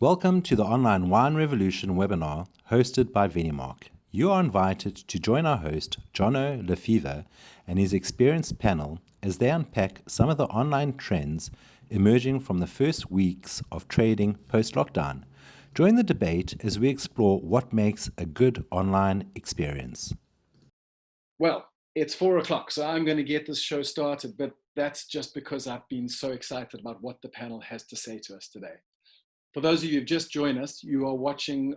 Welcome to the Online Wine Revolution webinar hosted by Vinimark. You are invited to join our host, Jono Le Feuvre, and his experienced panel as they unpack some of the online trends emerging from the first weeks of trading post-lockdown. Join the debate as we explore what makes a good online experience. Well, it's 4 o'clock, so I'm going to get this show started, but that's just because I've been so excited about what the panel has to say to us today. For those of you who've just joined us, you are watching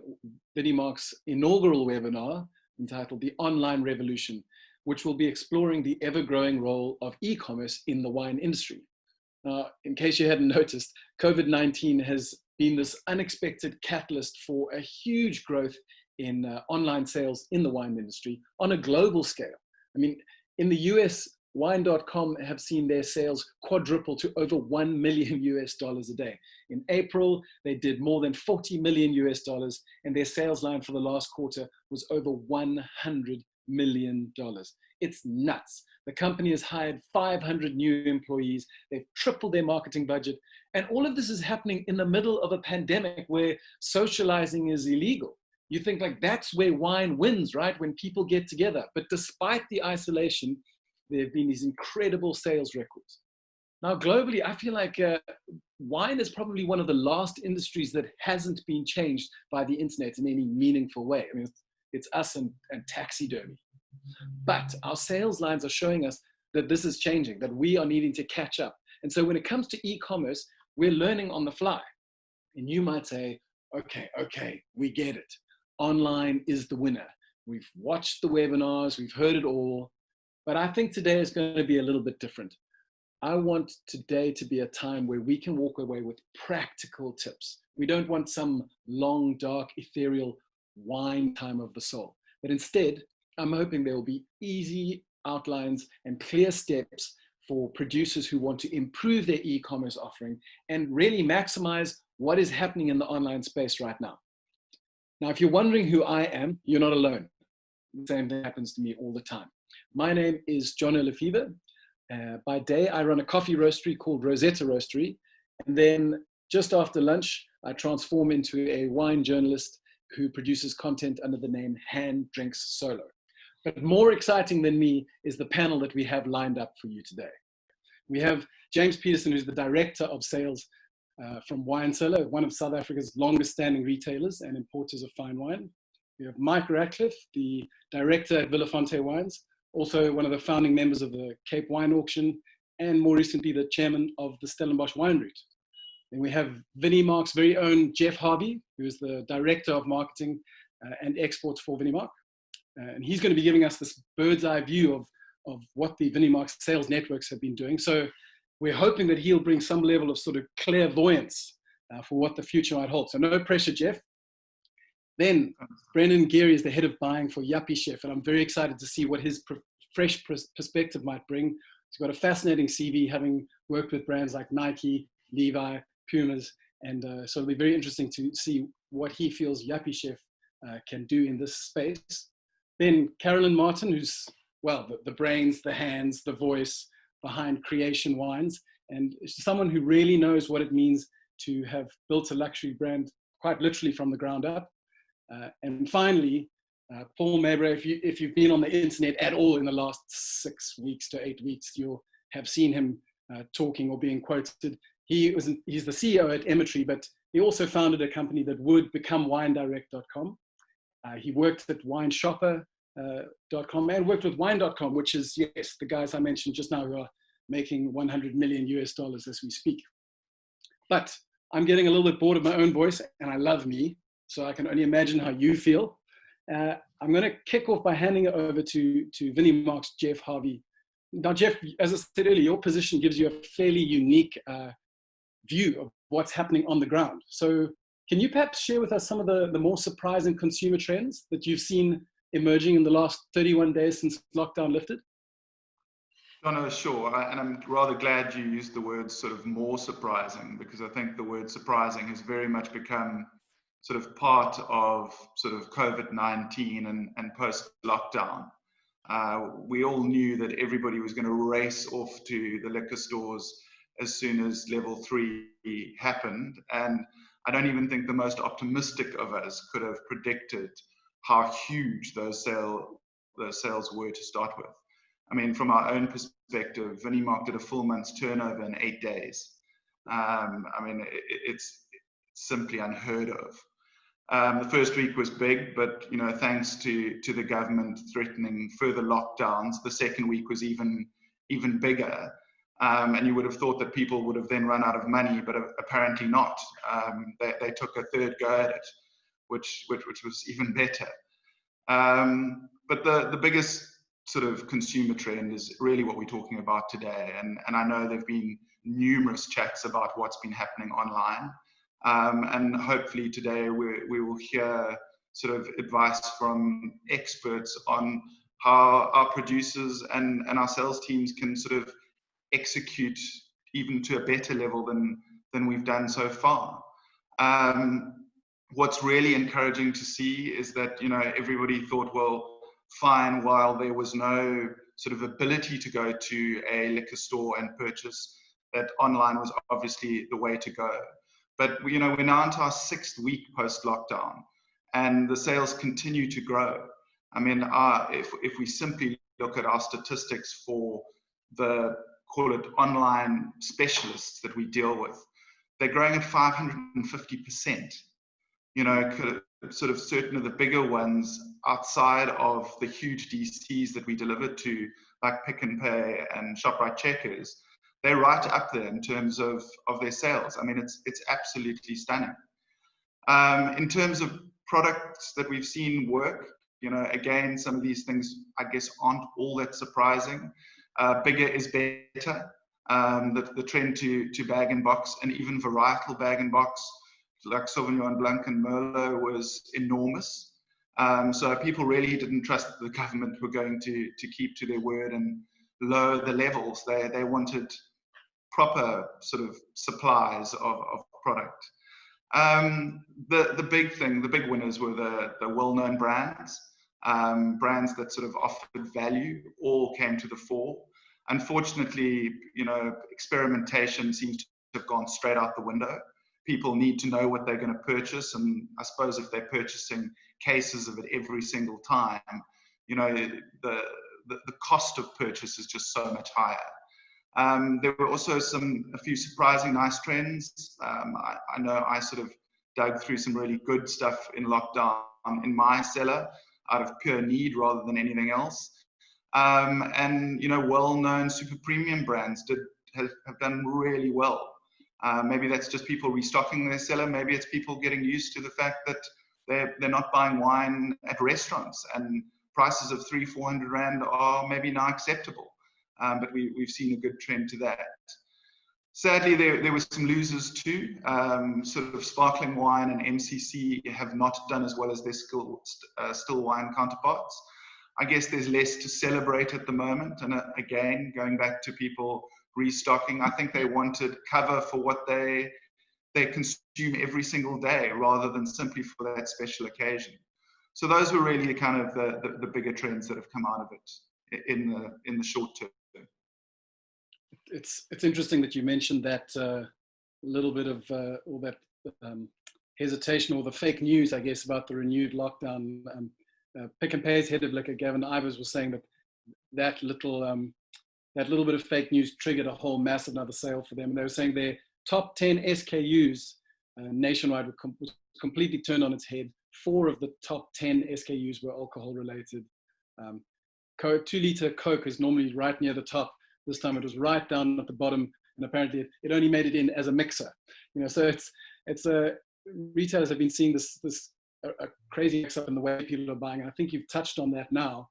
Vinimark's inaugural webinar entitled The Online Revolution, which will be exploring the ever-growing role of e-commerce in the wine industry. Now, in case you hadn't noticed, COVID-19 has been this unexpected catalyst for a huge growth in online sales in the wine industry on a global scale. I mean, in the US, wine.com have seen their sales quadruple to over $1 million a day. In April, they did more than $40 million, and their sales line for the last quarter was over $100 million. It's nuts. The company has hired 500 new employees. They've tripled their marketing budget. And all of this is happening in the middle of a pandemic where socializing is illegal. You think like that's where wine wins, right? When people get together. But despite the isolation, there have been these incredible sales records. Now, globally, I feel like wine is probably one of the last industries that hasn't been changed by the internet in any meaningful way. I mean, it's us and taxidermy. But our sales lines are showing us that this is changing, that we are needing to catch up. And so when it comes to e-commerce, we're learning on the fly. And you might say, okay, we get it. Online is the winner. We've watched the webinars, we've heard it all. But I think today is going to be a little bit different. I want today to be a time where we can walk away with practical tips. We don't want some long, dark, ethereal wine time of the soul. But instead, I'm hoping there will be easy outlines and clear steps for producers who want to improve their e-commerce offering and really maximize what is happening in the online space right now. Now, if you're wondering who I am, you're not alone. The same thing happens to me all the time. My name is Jono Le Feuvre. By day, I run a coffee roastery called Rosetta Roastery. And then just after lunch, I transform into a wine journalist who produces content under the name Hand Drinks Solo. But more exciting than me is the panel that we have lined up for you today. We have James Peterson, who's the Director of Sales from Wine Cellar, one of South Africa's longest standing retailers and importers of fine wine. We have Mike Ratcliffe, the Director at Villafonte Wines, also one of the founding members of the Cape Wine Auction, and more recently the chairman of the Stellenbosch Wine Route. Then we have Vinimark's very own Jeff Harvey, who is the Director of Marketing and Exports for Vinimark. And he's going to be giving us this bird's eye view of what the Vinimark sales networks have been doing. So we're hoping that he'll bring some level of sort of clairvoyance for what the future might hold. So no pressure, Jeff. Then Brendan Geary is the head of buying for Yuppie Chef, and I'm very excited to see what his fresh perspective might bring. He's got a fascinating CV, having worked with brands like Nike, Levi, Pumas, and so it'll be very interesting to see what he feels Yuppie Chef can do in this space. Then Carolyn Martin, who's, well, the brains, the hands, the voice behind Creation Wines, and someone who really knows what it means to have built a luxury brand quite literally from the ground up. And finally, Paul Mabray, if you've been on the internet at all in the last 6 weeks to 8 weeks, you'll have seen him talking or being quoted. He's the CEO at Emmetry, but he also founded a company that would become winedirect.com. He worked at wineshopper.com and worked with wine.com, which is, yes, the guys I mentioned just now who are making $100 million as we speak. But I'm getting a little bit bored of my own voice, and I love me. So I can only imagine how you feel. I'm going to kick off by handing it over to Vinimark's Jeff Harvey. Now, Jeff, as I said earlier, your position gives you a fairly unique view of what's happening on the ground. So can you perhaps share with us some of the more surprising consumer trends that you've seen emerging in the last 31 days since lockdown lifted? No, sure. And I'm rather glad you used the word sort of more surprising, because I think the word surprising has very much become sort of part of sort of COVID-19 and post-lockdown. We all knew that everybody was going to race off to the liquor stores as soon as level 3 happened. And I don't even think the most optimistic of us could have predicted how huge those sales were to start with. I mean, from our own perspective, Vinimark did a full month's turnover in 8 days. I mean, it's simply unheard of. The first week was big, but thanks to the government threatening further lockdowns, the second week was even bigger. And you would have thought that people would have then run out of money, but apparently not. They took a third go at it, which was even better. But the biggest sort of consumer trend is really what we're talking about today. And I know there have been numerous chats about what's been happening online. And hopefully today we will hear sort of advice from experts on how our producers and our sales teams can sort of execute even to a better level than we've done so far. What's really encouraging to see is that everybody thought, well, fine, while there was no sort of ability to go to a liquor store and purchase, that online was obviously the way to go. But we're now into our 6th week post-lockdown, and the sales continue to grow. I mean, if we simply look at our statistics for the, call it, online specialists that we deal with, they're growing at 550%. Sort of certain of the bigger ones outside of the huge DCs that we deliver to, like Pick n Pay and ShopRite Checkers, they're right up there in terms of their sales. I mean, it's absolutely stunning. In terms of products that we've seen work, again, some of these things, I guess, aren't all that surprising. Bigger is better. The trend to bag and box, and even varietal bag and box, like Sauvignon Blanc and Merlot, was enormous. So people really didn't trust that the government were going to keep to their word and lower the levels. They wanted proper sort of supplies of product. The big winners were the well-known brands. Brands that sort of offered value all came to the fore. Unfortunately, experimentation seems to have gone straight out the window. People need to know what they're going to purchase, and I suppose if they're purchasing cases of it every single time, the cost of purchase is just so much higher. There were also a few surprising nice trends. I know I sort of dug through some really good stuff in lockdown in my cellar out of pure need rather than anything else. And well-known super premium brands have done really well. Maybe that's just people restocking their cellar. Maybe it's people getting used to the fact that they're not buying wine at restaurants, and prices of 300-400 rand are maybe now acceptable. But we've seen a good trend to that. Sadly, there were some losers too. Sort of sparkling wine and MCC have not done as well as their still wine counterparts. I guess there's less to celebrate at the moment. And again, going back to people restocking, I think they wanted cover for what they consume every single day rather than simply for that special occasion. So those were really kind of the bigger trends that have come out of it in the short term. It's interesting that you mentioned that little bit of all that hesitation or the fake news, I guess, about the renewed lockdown. Pick n Pay's head of liquor, Gavin Ivers, was saying that little bit of fake news triggered a whole massive another sale for them. And they were saying their top 10 SKUs nationwide was completely turned on its head. 4 of the top 10 SKUs were alcohol related. 2-liter Coke is normally right near the top. This time it was right down at the bottom, and apparently it only made it in as a mixer. So it's retailers have been seeing this a crazy mix up in the way people are buying. And I think you've touched on that now.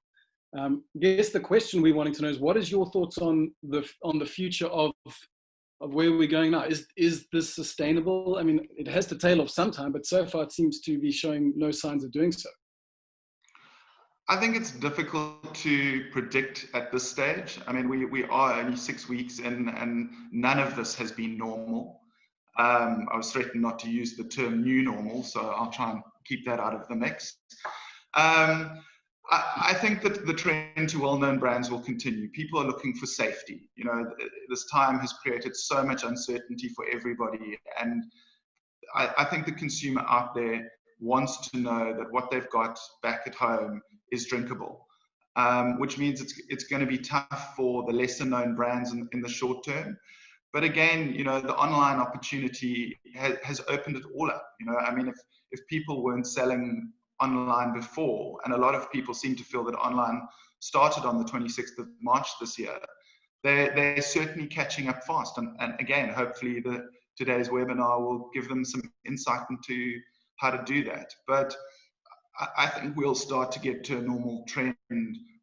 I guess the question we're wanting to know is, what is your thoughts on the future of where we're going now? Is this sustainable? I mean, it has to tail off sometime, but so far it seems to be showing no signs of doing so. I think it's difficult to predict at this stage. I mean, we are only 6 weeks in, and none of this has been normal. I was threatened not to use the term new normal, so I'll try and keep that out of the mix. I think that the trend to well-known brands will continue. People are looking for safety. This time has created so much uncertainty for everybody, and I think the consumer out there wants to know that what they've got back at home is drinkable, which means it's going to be tough for the lesser known brands in the short term. But again, you know, the online opportunity has opened it all up. You know, I mean, if people weren't selling online before, and a lot of people seem to feel that online started on the 26th of March this year, they're certainly catching up fast. And again, hopefully today's webinar will give them some insight into how to do that. But I think we'll start to get to a normal trend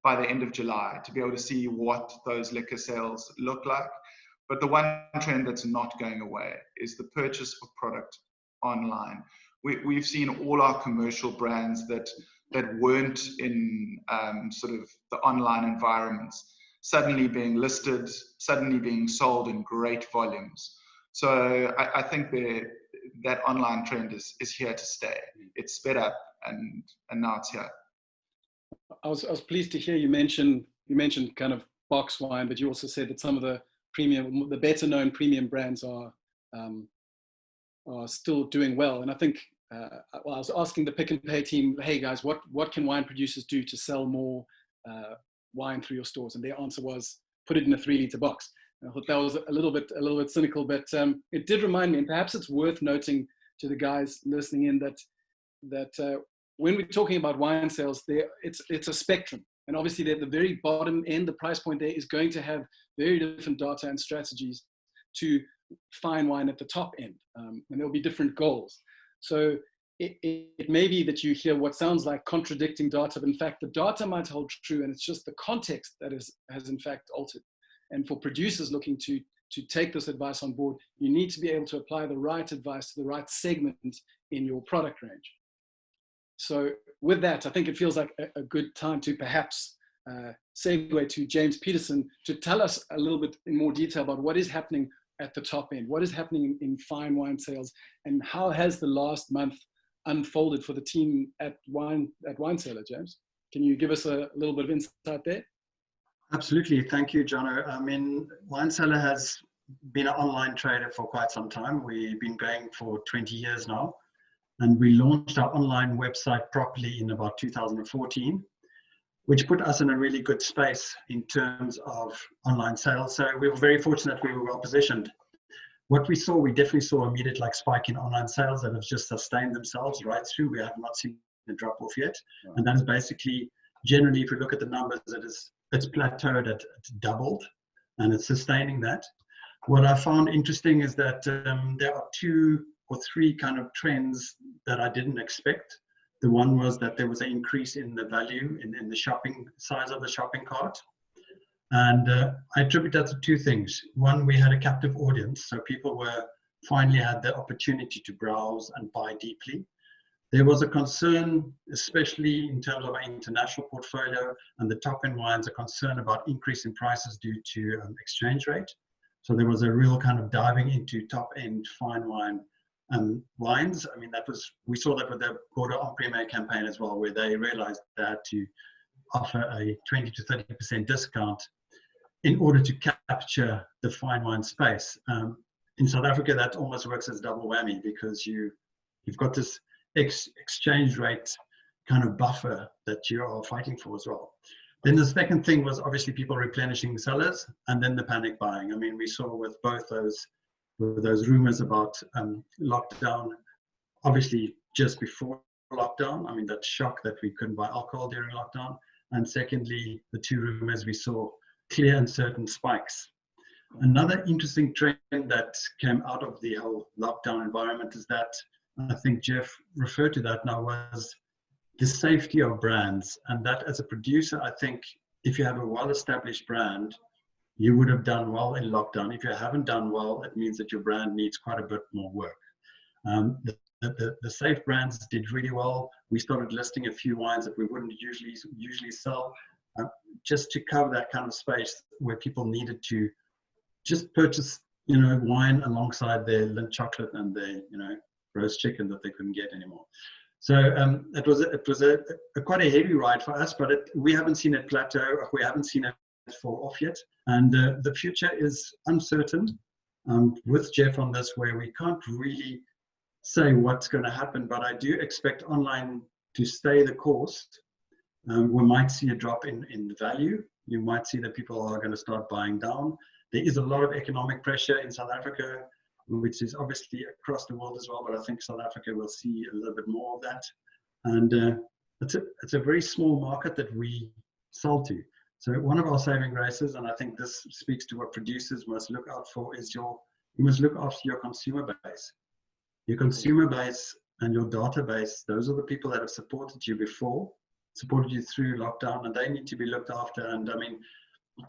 by the end of July to be able to see what those liquor sales look like. But the one trend that's not going away is the purchase of product online. We've seen all our commercial brands that weren't in sort of the online environments suddenly being listed, suddenly being sold in great volumes. So I think that online trend is here to stay. It's sped up, and now it's here. I was pleased to hear you mentioned kind of box wine, but you also said that some of the better known premium brands are still doing well. And I think I was asking the Pick and Pay team, hey guys, what can wine producers do to sell more wine through your stores? And their answer was, put it in a 3-liter box. And I thought that was a little bit cynical, but it did remind me, and perhaps it's worth noting to the guys listening in that when we're talking about wine sales, it's a spectrum. And obviously at the very bottom end, the price point there is going to have very different data and strategies to fine wine at the top end. And there'll be different goals. So it may be that you hear what sounds like contradicting data, but in fact, the data might hold true, and it's just the context that has in fact altered. And for producers looking to take this advice on board, you need to be able to apply the right advice to the right segment in your product range. So with that, I think it feels like a good time to perhaps segue to James Peterson to tell us a little bit in more detail about what is happening at the top end, what is happening in fine wine sales, and how has the last month unfolded for the team at Wine Cellar. James, can you give us a little bit of insight there? Absolutely, thank you, Jono. I mean, Wine Cellar has been an online trader for quite some time. We've been going for 20 years now. And we launched our online website properly in about 2014, which put us in a really good space in terms of online sales. So we were very fortunate, we were well positioned. What we definitely saw immediate spike in online sales that have just sustained themselves right through. We have not seen a drop off yet. And that is basically, generally, if we look at the numbers, it's plateaued at doubled, and it's sustaining that. What I found interesting is that there are 2 or 3 kind of trends that I didn't expect. The one was that there was an increase in the value in the shopping size of the shopping cart. And I attribute that to 2 things. One, we had a captive audience, so people finally had the opportunity to browse and buy deeply. There was a concern, especially in terms of our international portfolio and the top end wines, a concern about increase in prices due to exchange rate. So there was a real kind of diving into top end fine wine wines. I mean, we saw that with the Bordeaux en Primeur campaign as well, where they realized they had to offer a 20 to 30% discount in order to capture the fine wine space. In South Africa, that almost works as double whammy, because you've got this exchange rate kind of buffer that you are fighting for as well. Then the second thing was obviously people replenishing cellars, and then the panic buying. I mean, we saw with both those rumors about lockdown, obviously just before lockdown, I mean, that shock that we couldn't buy alcohol during lockdown. And secondly, the 2 rumors, we saw clear and certain spikes. Another interesting trend that came out of the whole lockdown environment is that, I think Jeff referred to that now, was the safety of brands. And that as a producer, I think if you have a well-established brand, you would have done well in lockdown. If you haven't done well, it means that your brand needs quite a bit more work. The safe brands did really well. We started listing a few wines that we wouldn't usually sell, just to cover that kind of space where people needed to just purchase, wine alongside their Lindt chocolate and their, roast chicken that they couldn't get anymore. So it was a quite a heavy ride for us, but we haven't seen it plateau. We haven't seen it fall off yet, and the future is uncertain. With Jeff on this, where we can't really say what's going to happen, but I do expect online to stay the course. We might see a drop in value. You might see that people are going to start buying down. There is a lot of economic pressure in South Africa, which is obviously across the world as well, but I think South Africa will see a little bit more of that. And it's a very small market that we sell to. So one of our saving graces, and I think this speaks to what producers must look out for, is you must look after your consumer base. Your consumer base and your database, those are the people that have supported you before, supported you through lockdown, and they need to be looked after. And I mean,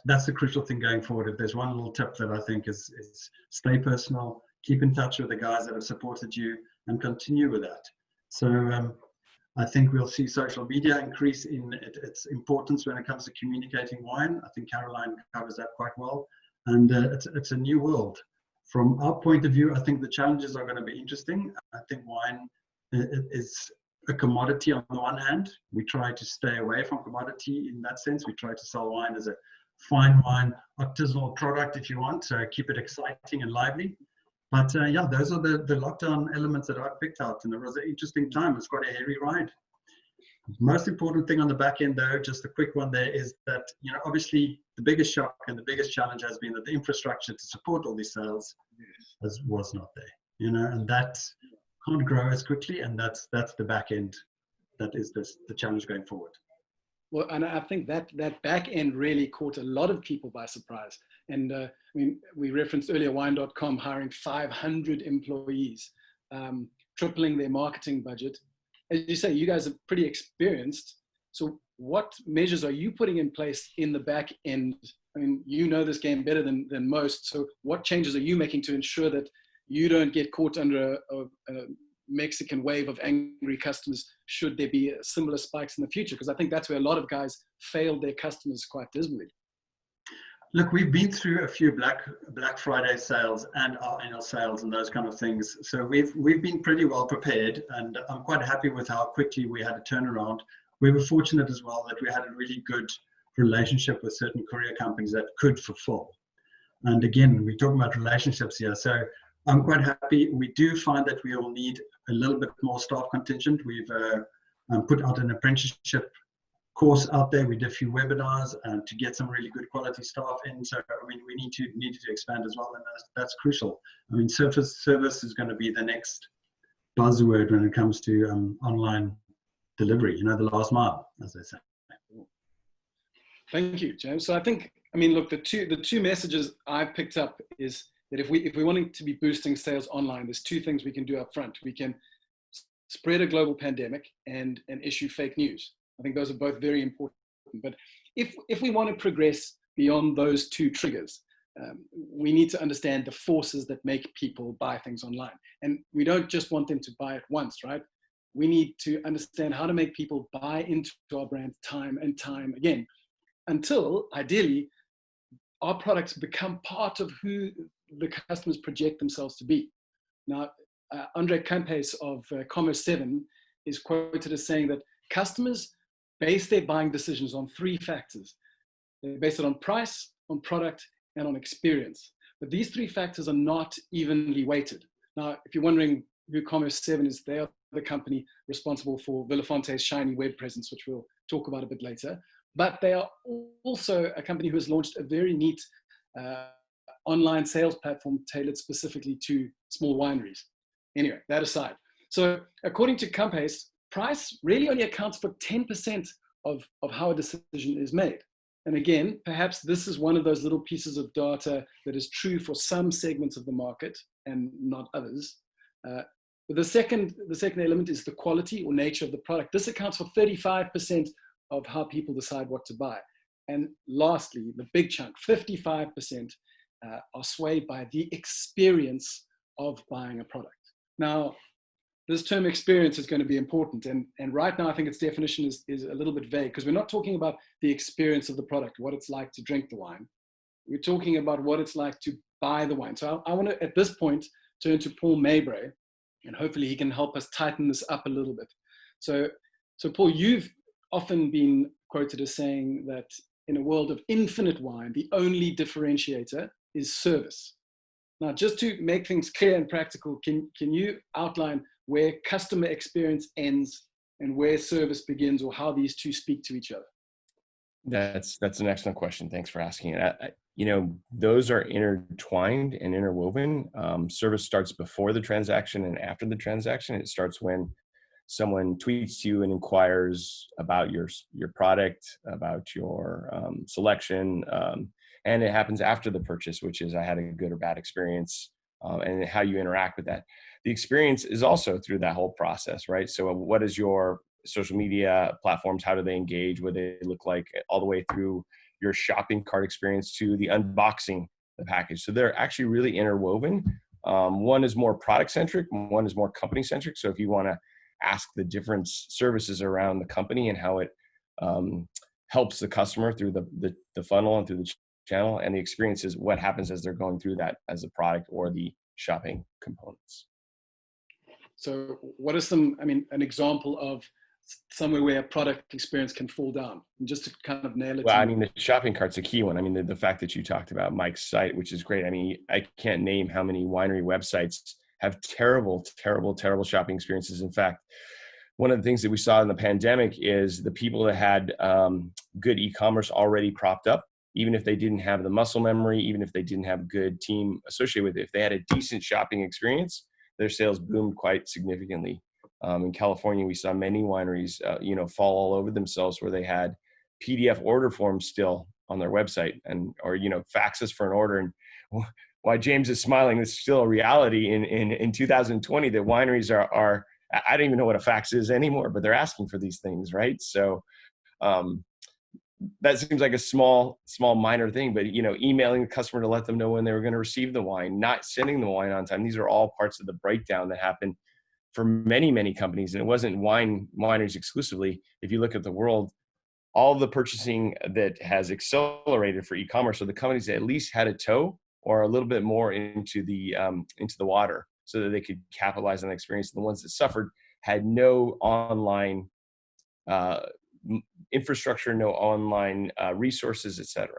that's the crucial thing going forward. If there's one little tip that I think is stay personal, keep in touch with the guys that have supported you, and continue with that. So I think we'll see social media increase in its importance when it comes to communicating wine. I think Caroline covers that quite well. And it's a new world. From our point of view, I think the challenges are going to be interesting. I think wine is a commodity on the one hand. We try to stay away from commodity in that sense. We try to sell wine as a fine wine, artisanal product, if you want, so keep it exciting and lively. But yeah, those are the lockdown elements that I picked out, and it was an interesting time. It's quite a hairy ride. Most important thing on the back end, though, just a quick one there, is that, you know, obviously the biggest shock and the biggest challenge has been that the infrastructure to support all these sales was not there, you know, and that can't grow as quickly, and that's the back end. That is the challenge going forward. Well, and I think that back end really caught a lot of people by surprise. And I mean, we referenced earlier wine.com hiring 500 employees, tripling their marketing budget. As you say, you guys are pretty experienced. So what measures are you putting in place in the back end? I mean, you know this game better than most. So what changes are you making to ensure that you don't get caught under a Mexican wave of angry customers should there be similar spikes in the future? Because I think that's where a lot of guys failed their customers quite dismally. Look, we've been through a few Black Friday sales and our annual sales and those kind of things. So we've been pretty well prepared, and I'm quite happy with how quickly we had a turnaround. We were fortunate as well that we had a really good relationship with certain courier companies that could fulfill. And again, we're talking about relationships here. So I'm quite happy. We do find that we will need a little bit more staff contingent. We've put out an apprenticeship course out there. We did a few webinars to get some really good quality staff in. So I mean, we need to expand as well, and that's crucial. I mean, service is going to be the next buzzword when it comes to online delivery. You know, the last mile, as they say. Thank you, James. So I think, I mean, look, the two messages I've picked up is that if we wanting to be boosting sales online, there's two things we can do up front. We can spread a global pandemic and issue fake news. I think those are both very important. But if we want to progress beyond those two triggers, we need to understand the forces that make people buy things online. And we don't just want them to buy it once, right? We need to understand how to make people buy into our brand time and time again, until ideally our products become part of who the customers project themselves to be. Now, Andre Campes of Commerce 7 is quoted as saying that customers base their buying decisions on three factors. They base it on price, on product, and on experience. But these three factors are not evenly weighted. Now, if you're wondering who Commerce 7 is, they are the company responsible for Villafonte's shiny web presence, which we'll talk about a bit later. But they are also a company who has launched a very neat online sales platform tailored specifically to small wineries. Anyway, that aside. So according to Campes, price really only accounts for 10% of how a decision is made. And again, perhaps this is one of those little pieces of data that is true for some segments of the market and not others. But the second element is the quality or nature of the product. This accounts for 35% of how people decide what to buy. And lastly, the big chunk, 55%, are swayed by the experience of buying a product. Now, this term experience is going to be important. And right now, I think its definition is a little bit vague, because we're not talking about the experience of the product, what it's like to drink the wine. We're talking about what it's like to buy the wine. So I want to, at this point, turn to Paul Mabray, and hopefully he can help us tighten this up a little bit. So Paul, you've often been quoted as saying that in a world of infinite wine, the only differentiator is service. Now, just to make things clear and practical, can you outline where customer experience ends and where service begins, or how these two speak to each other? That's an excellent question. Thanks for asking it. Those are intertwined and interwoven. Service starts before the transaction and after the transaction. It starts when someone tweets to you and inquires about your product, about your selection, and it happens after the purchase, which is I had a good or bad experience, and how you interact with that. The experience is also through that whole process, right? So what is your social media platforms? How do they engage? What do they look like? All the way through your shopping cart experience to the unboxing the package. So they're actually really interwoven. One is more product centric, one is more company centric. So if you want to ask the different services around the company and how it helps the customer through the funnel and through the channel, and the experience is what happens as they're going through that as a product or the shopping components. So what is an example of somewhere where a product experience can fall down, and just to kind of nail it? Well, the shopping cart's a key one. The fact that you talked about Mike's site, which is great. I can't name how many winery websites have terrible shopping experiences. In fact, one of the things that we saw in the pandemic is the people that had good e-commerce already propped up, even if they didn't have the muscle memory, even if they didn't have a good team associated with it, if they had a decent shopping experience, their sales boomed quite significantly. In California, we saw many wineries, fall all over themselves where they had PDF order forms still on their website, or faxes for an order. And why James is smiling, it's still a reality in 2020 that wineries are I don't even know what a fax is anymore, but they're asking for these things, right? So that seems like a small minor thing, but emailing the customer to let them know when they were going to receive the wine, not sending the wine on time, these are all parts of the breakdown that happen for many companies. And it wasn't wineries exclusively. If you look at the world, all the purchasing that has accelerated for e-commerce are the companies that at least had a toe or a little bit more into the water, so that they could capitalize on the experience. The ones that suffered had no online infrastructure, no online resources, etc.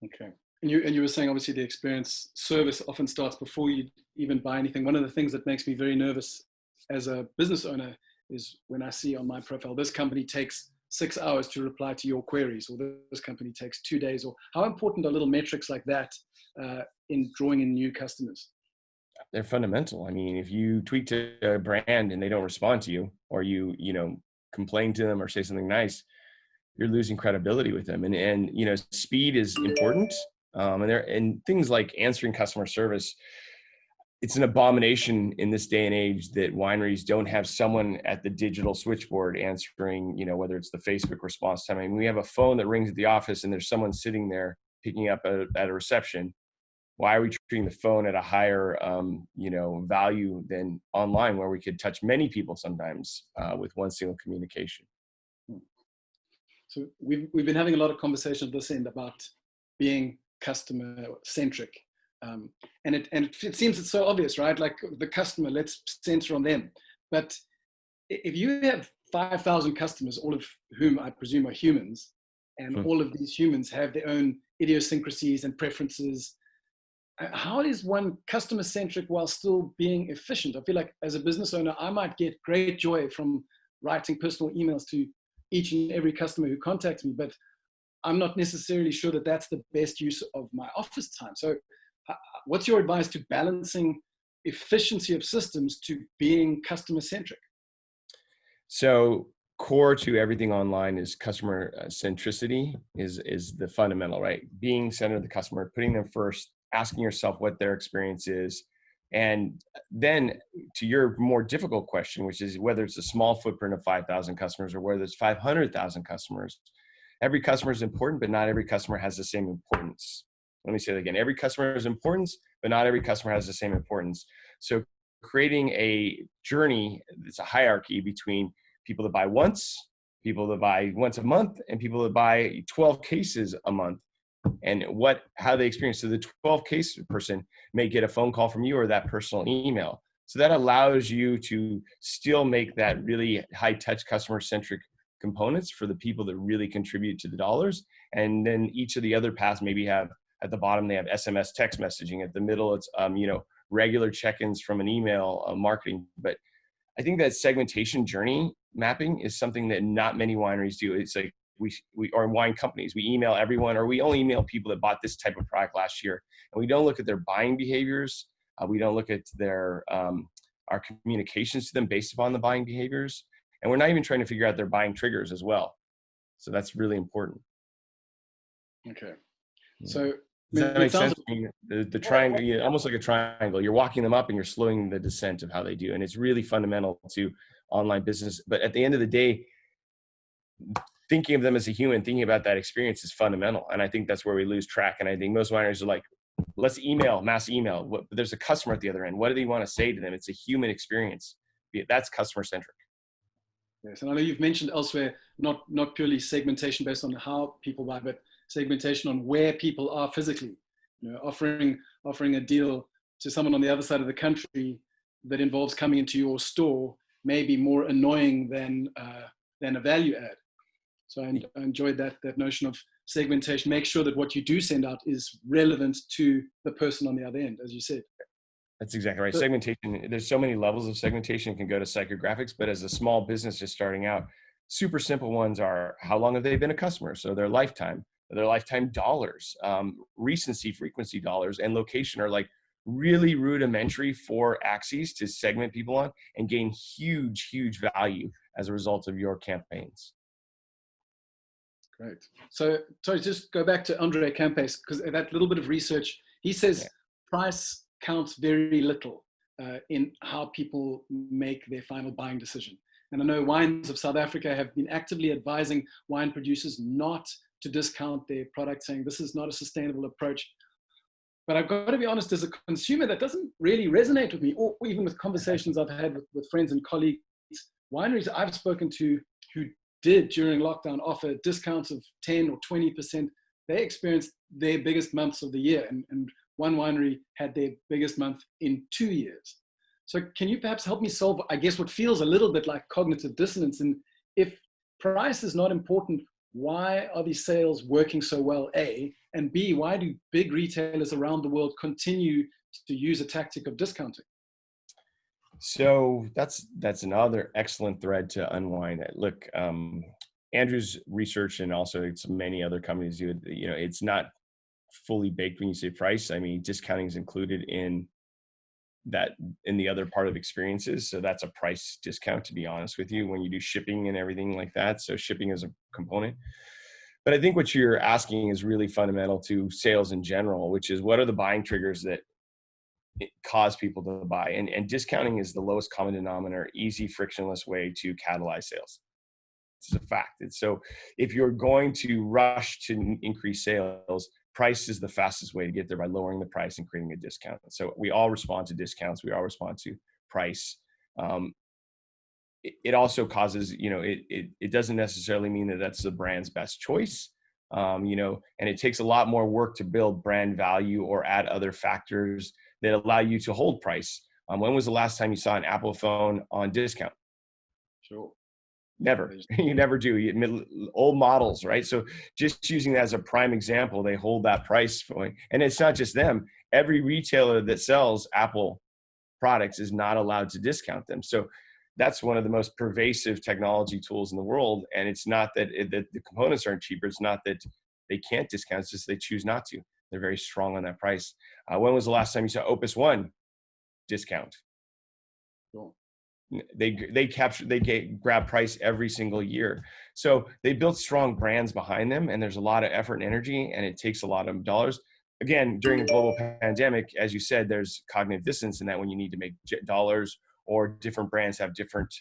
Okay. And you were saying, obviously, the experience service often starts before you even buy anything. One of the things that makes me very nervous as a business owner is when I see on my profile, this company takes 6 hours to reply to your queries, or this company takes 2 days, or how important are little metrics like that in drawing in new customers? They're fundamental. If you tweet to a brand and they don't respond to you, or you complain to them or say something nice, you're losing credibility with them. And speed is important. And things like answering customer service, it's an abomination in this day and age that wineries don't have someone at the digital switchboard answering, whether it's the Facebook response time. We have a phone that rings at the office and there's someone sitting there picking up at a reception. Why are we treating the phone at a higher, value than online, where we could touch many people sometimes with one single communication? So we've been having a lot of conversation at this end about being customer centric, and it seems it's so obvious, right? Like the customer, let's center on them. But if you have 5,000 customers, all of whom I presume are humans, and all of these humans have their own idiosyncrasies and preferences, how is one customer centric while still being efficient? I feel like as a business owner, I might get great joy from writing personal emails to each and every customer who contacts me, but I'm not necessarily sure that that's the best use of my office time. So what's your advice to balancing efficiency of systems to being customer centric? So core to everything online is customer centricity is the fundamental, right? Being centered the customer, putting them first, asking yourself what their experience is. And then to your more difficult question, which is whether it's a small footprint of 5,000 customers or whether it's 500,000 customers, every customer is important, but not every customer has the same importance. Let me say that again. Every customer is important, but not every customer has the same importance. So creating a journey, it's a hierarchy between people that buy once, people that buy once a month, and people that buy 12 cases a month. And how they experience. So the 12 case person may get a phone call from you or that personal email. So that allows you to still make that really high touch customer centric components for the people that really contribute to the dollars. And then each of the other paths maybe have at the bottom, they have SMS text messaging. At the middle, it's, regular check-ins from an email marketing. But I think that segmentation journey mapping is something that not many wineries do. It's like we or wine companies, we email everyone, or we only email people that bought this type of product last year, and we don't look at their buying behaviors. We don't look at their our communications to them based upon the buying behaviors, and we're not even trying to figure out their buying triggers as well. So that's really important. Okay, so does that make sense? The triangle, almost like a triangle. You're walking them up and you're slowing the descent of how they do, and it's really fundamental to online business. But at the end of the day, thinking of them as a human, thinking about that experience is fundamental. And I think that's where we lose track. And I think most wineries are like, let's email, mass email. But there's a customer at the other end. What do they want to say to them? It's a human experience. That's customer centric. Yes, and I know you've mentioned elsewhere, not purely segmentation based on how people buy, but segmentation on where people are physically. You know, offering a deal to someone on the other side of the country that involves coming into your store may be more annoying than a value add. So I enjoyed that notion of segmentation. Make sure that what you do send out is relevant to the person on the other end, as you said. That's exactly right. Segmentation, there's so many levels of segmentation. It can go to psychographics, but as a small business just starting out, super simple ones are how long have they been a customer? So their lifetime dollars, recency, frequency dollars, and location are like really rudimentary 4 axes to segment people on and gain huge, huge value as a result of your campaigns. Great. So just go back to Andre Campes, because that little bit of research, he says price counts very little in how people make their final buying decision. And I know Wines of South Africa have been actively advising wine producers not to discount their product, saying this is not a sustainable approach. But I've got to be honest, as a consumer, that doesn't really resonate with me, or even with conversations I've had with friends and colleagues. Wineries I've spoken to who did during lockdown offer discounts of 10 or 20%. They experienced their biggest months of the year, and one winery had their biggest month in 2 years. So can you perhaps help me solve, I guess, what feels a little bit like cognitive dissonance? And if price is not important, why are these sales working so well, A? And B, why do big retailers around the world continue to use a tactic of discounting? So that's another excellent thread to unwind. Look, Andrew's research and also it's many other companies do it. You know, it's not fully baked when you say price. I mean, discounting is included in the other part of experiences. So that's a price discount, to be honest with you, when you do shipping and everything like that. So shipping is a component. But I think what you're asking is really fundamental to sales in general, which is what are the buying triggers that cause people to buy? And discounting is the lowest common denominator, easy, frictionless way to catalyze sales. It's a fact. And so if you're going to rush to increase sales, price is the fastest way to get there by lowering the price and creating a discount. So we all respond to discounts. We all respond to price. It also causes, you know, it doesn't necessarily mean that that's the brand's best choice. You know, and it takes a lot more work to build brand value or add other factors that allow you to hold price. When was the last time you saw an Apple phone on discount? Sure. Never. You never do. Old models, right? So just using that as a prime example, they hold that price point. And it's not just them. Every retailer that sells Apple products is not allowed to discount them. So that's one of the most pervasive technology tools in the world. And it's not that the components aren't cheaper. It's not that they can't discount. It's just they choose not to. They're very strong on that price. When was the last time you saw Opus One discount? Cool. They grab price every single year. So they built strong brands behind them, and there's a lot of effort and energy, and it takes a lot of dollars. Again, during a global pandemic, as you said, there's cognitive dissonance in that when you need to make dollars, or different brands have different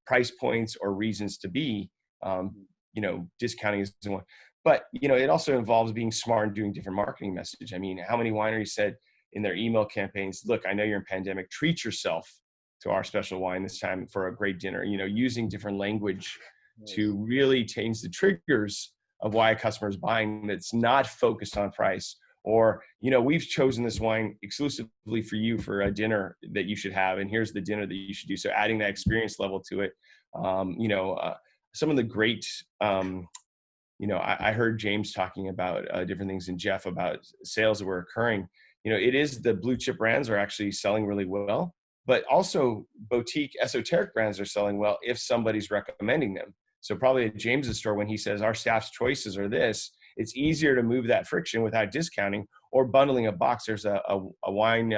price points or reasons to be, you know, discounting is one. But, you know, it also involves being smart and doing different marketing message. I mean, how many wineries said in their email campaigns, look, I know you're in pandemic, treat yourself to our special wine this time for a great dinner, you know, using different language to really change the triggers of why a customer is buying that's not focused on price. Or, you know, we've chosen this wine exclusively for you for a dinner that you should have, and here's the dinner that you should do. So adding that experience level to it. You know, some of the great, you know, I heard James talking about different things and Jeff about sales that were occurring. it is the blue chip brands are actually selling really well, but also boutique esoteric brands are selling well if somebody's recommending them. So probably at James's store, when he says our staff's choices are this, it's easier to move that friction without discounting or bundling a box. There's a wine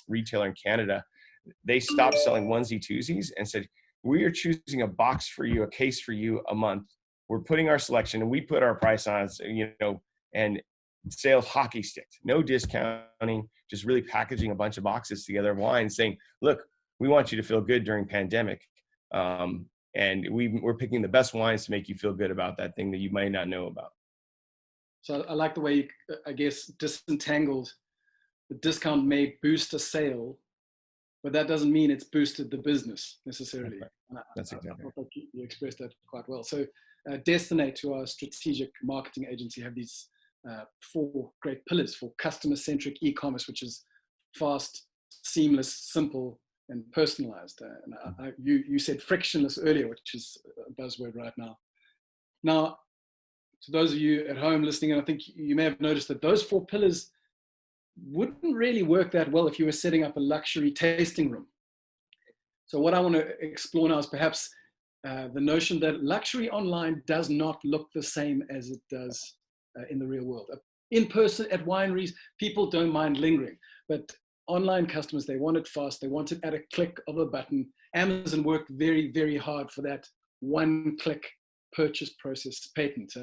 retailer in Canada. They stopped selling onesie twosies and said, we are choosing a box for you, a case for you a month. We're putting our selection and we put our price on, and sales hockey sticked, no discounting, just really packaging a bunch of boxes together of wine saying, look, we want you to feel good during pandemic. And we're picking the best wines to make you feel good about that thing that you might not know about. So I like the way you, I guess, disentangled the discount may boost a sale, but that doesn't mean it's boosted the business necessarily. That's exactly. I thought you expressed that quite well. So Destinate, to our strategic marketing agency, have these 4 great pillars for customer-centric e-commerce, which is fast, seamless, simple, and personalized. And you said frictionless earlier, which is a buzzword right now. Now, to those of you at home listening, and I think you may have noticed that those 4 pillars wouldn't really work that well if you were setting up a luxury tasting room. So what I want to explore now is perhaps the notion that luxury online does not look the same as it does in the real world. In person at wineries, people don't mind lingering, but online customers, they want it fast. They want it at a click of a button. Amazon worked very, very hard for that one-click purchase process patent.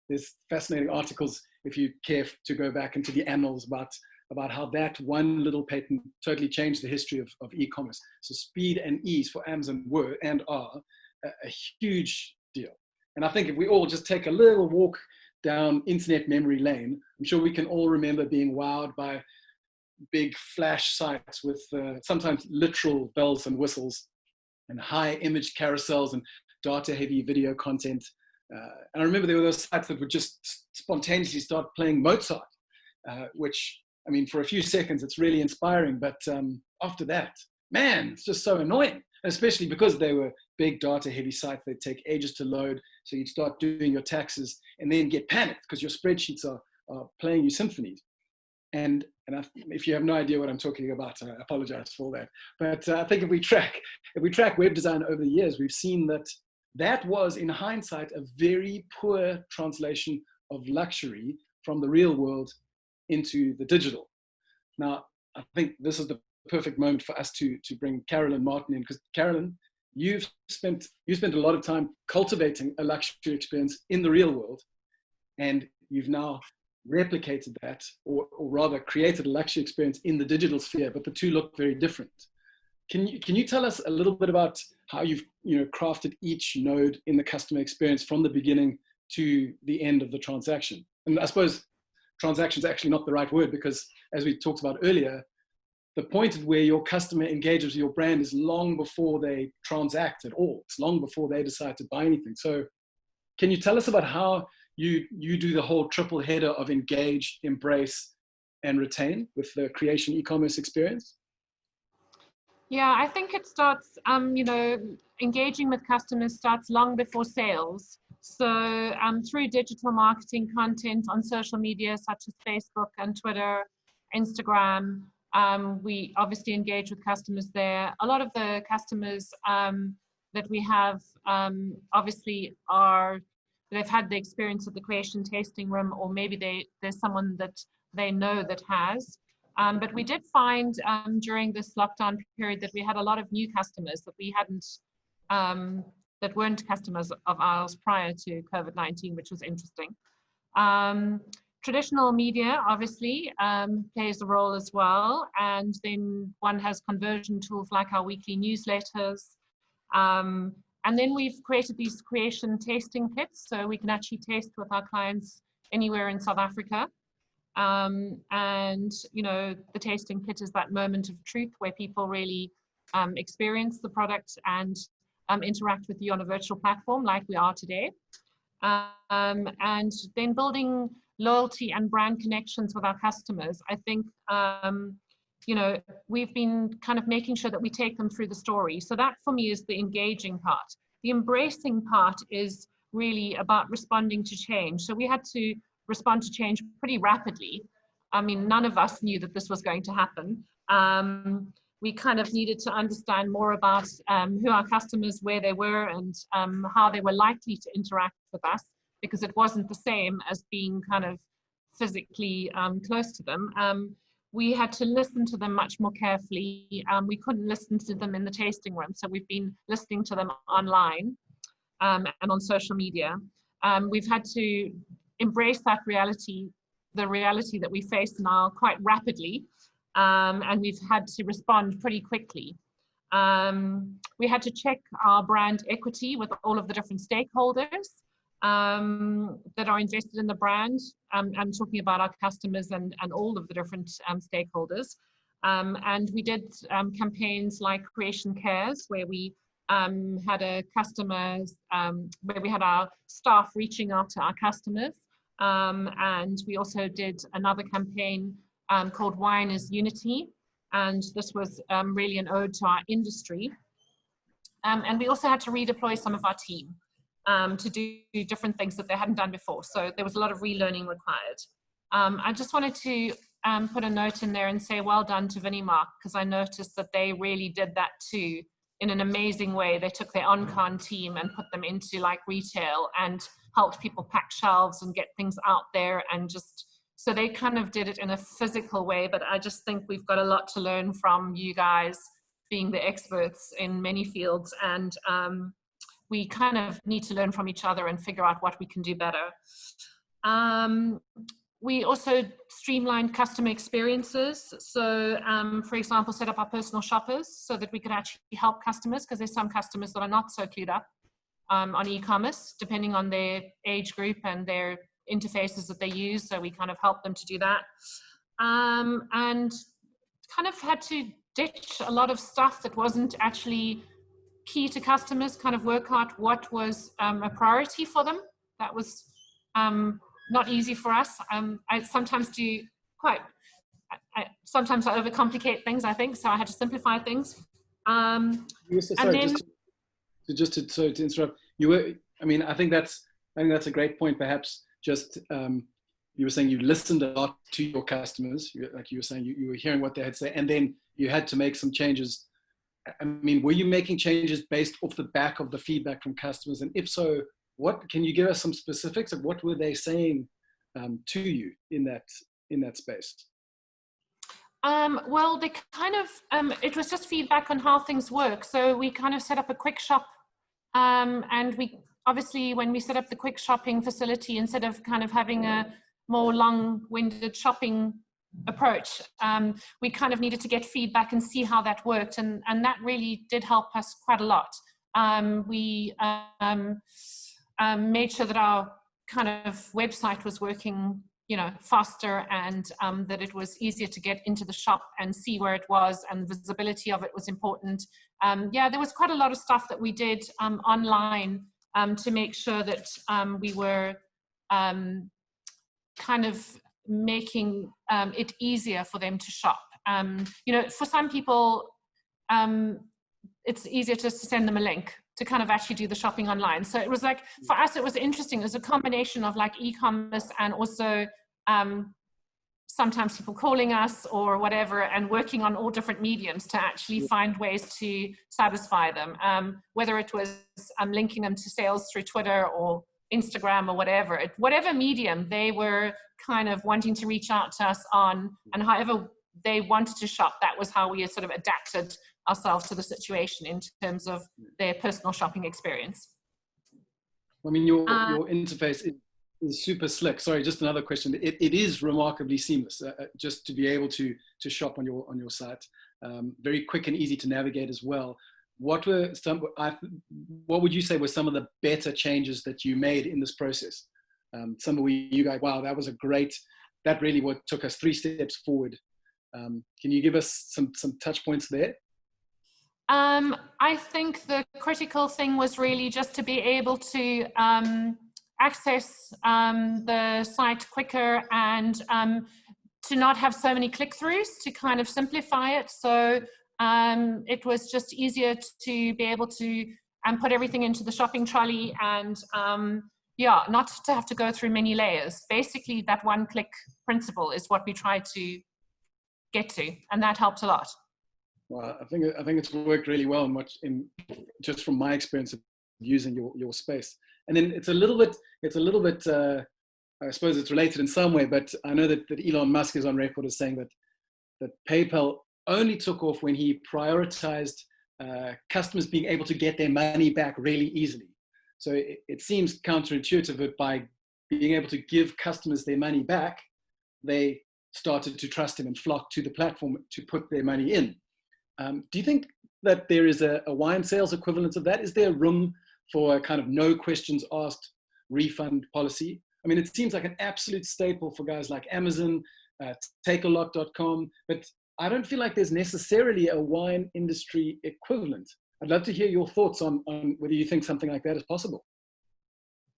There's fascinating articles, if you care to go back into the annals, about how that one little patent totally changed the history of e-commerce. So speed and ease for Amazon were and are a huge deal. And I think if we all just take a little walk down internet memory lane, I'm sure we can all remember being wowed by big flash sites with sometimes literal bells and whistles and high image carousels and data heavy video content. And I remember there were those sites that would just spontaneously start playing Mozart, which, I mean, for a few seconds, it's really inspiring. But after that, man, it's just so annoying, especially because they were big data heavy sites. They'd take ages to load. So you'd start doing your taxes and then get panicked because your spreadsheets are playing you symphonies. And if you have no idea what I'm talking about, I apologize for that. But I think if we track web design over the years, we've seen that was, in hindsight, a very poor translation of luxury from the real world into the digital. Now, I think this is the perfect moment for us to bring Carolyn Martin in, because Carolyn, you've spent a lot of time cultivating a luxury experience in the real world, and you've now replicated that, or rather created a luxury experience in the digital sphere, but the two look very different. Can you tell us a little bit about how you've crafted each node in the customer experience from the beginning to the end of the transaction? And I suppose transaction is actually not the right word, because as we talked about earlier, the point of where your customer engages with your brand is long before they transact at all. It's long before they decide to buy anything. So can you tell us about how you do the whole triple header of engage, embrace, and retain with the creation e-commerce experience? Yeah, I think it starts, engaging with customers starts long before sales. So through digital marketing content on social media, such as Facebook and Twitter, Instagram, we obviously engage with customers there. A lot of the customers that we have obviously they've had the experience at the creation tasting room, or maybe there's someone that they know that has. But we did find during this lockdown period that we had a lot of new customers that we hadn't, that weren't customers of ours prior to COVID-19, which was interesting. Traditional media obviously plays a role as well. And then one has conversion tools like our weekly newsletters. And then we've created these creation tasting kits, so we can actually taste with our clients anywhere in South Africa. And the tasting kit is that moment of truth where people really experience the product and interact with you on a virtual platform like we are today. And then building loyalty and brand connections with our customers. I think, we've been kind of making sure that we take them through the story. So that for me is the engaging part. The embracing part is really about responding to change. So we had to respond to change pretty rapidly. I mean, none of us knew that this was going to happen. We kind of needed to understand more about who our customers, where they were, and how they were likely to interact with us, because it wasn't the same as being kind of physically close to them. We had to listen to them much more carefully. We couldn't listen to them in the tasting room, so we've been listening to them online and on social media. We've had to embrace that reality, the reality that we face now, quite rapidly, and we've had to respond pretty quickly. We had to check our brand equity with all of the different stakeholders that are invested in the brand. I'm talking about our customers and all of the different stakeholders. And we did campaigns like Creation Cares, where we had a customers, where we had our staff reaching out to our customers. And we also did another campaign called Wine is Unity. And this was really an ode to our industry. And we also had to redeploy some of our team to do different things that they hadn't done before. So there was a lot of relearning required. I just wanted to put a note in there and say well done to Vinimark, because I noticed that they really did that too in an amazing way. They took their on-con team and put them into like retail and helped people pack shelves and get things out there, and just, so they kind of did it in a physical way. But I just think we've got a lot to learn from you guys, being the experts in many fields, and we kind of need to learn from each other and figure out what we can do better. We also streamlined customer experiences. So, for example, set up our personal shoppers so that we could actually help customers, because there's some customers that are not so clued up on e-commerce, depending on their age group and their interfaces that they use. So we kind of help them to do that. And kind of had to ditch a lot of stuff that wasn't actually key to customers, kind of work out what was a priority for them. That was not easy for us. I sometimes do sometimes I overcomplicate things, I think, so I had to simplify things. Sorry, just to interrupt, you were, I mean, I think that's a great point. Perhaps just you were saying you listened a lot to your customers, like you were saying, you were hearing what they had to say, and then you had to make some changes. I mean, were you making changes based off the back of the feedback from customers? And if so, what can you give us some specifics of what were they saying to you in that space? Well, they kind of, it was just feedback on how things work. So we kind of set up a quick shop, and we obviously, when we set up the quick shopping facility, instead of kind of having a more long-winded shopping approach, we kind of needed to get feedback and see how that worked, and that really did help us quite a lot. We made sure that our kind of website was working, you know, faster, and that it was easier to get into the shop and see where it was, and the visibility of it was important. Yeah, there was quite a lot of stuff that we did online to make sure that we were kind of making it easier for them to shop. You know, for some people, it's easier just to send them a link to kind of actually do the shopping online. So it was like, for us, it was interesting. It was a combination of like e-commerce and also sometimes people calling us or whatever, and working on all different mediums to actually find ways to satisfy them. Whether it was linking them to sales through Twitter or Instagram or whatever, whatever medium they were kind of wanting to reach out to us on, and however they wanted to shop, that was how we had sort of adapted ourselves to the situation in terms of their personal shopping experience. I mean, your interface is super slick. Sorry, just another question. It is remarkably seamless, just to be able to shop on your site. Very quick and easy to navigate as well. What would you say were some of the better changes that you made in this process? Some of you guys, wow, that was that really what took us 3 steps forward. Can you give us some touch points there? I think the critical thing was really just to be able to access the site quicker, and to not have so many click-throughs, to kind of simplify it. So it was just easier to be able to put everything into the shopping trolley, and yeah, not to have to go through many layers. Basically, that one-click principle is what we try to get to, and that helped a lot. Well, I think it's worked really well, just from my experience of using your space. And then it's a little bit. I suppose it's related in some way, but I know that Elon Musk is on record as saying that PayPal only took off when he prioritized customers being able to get their money back really easily. So it seems counterintuitive, but by being able to give customers their money back, they started to trust him and flock to the platform to put their money in. Do you think that there is a wine sales equivalent of that? Is there room for a kind of no questions asked refund policy? I mean, it seems like an absolute staple for guys like Amazon, takealot.com, but I don't feel like there's necessarily a wine industry equivalent. I'd love to hear your thoughts on whether you think something like that is possible.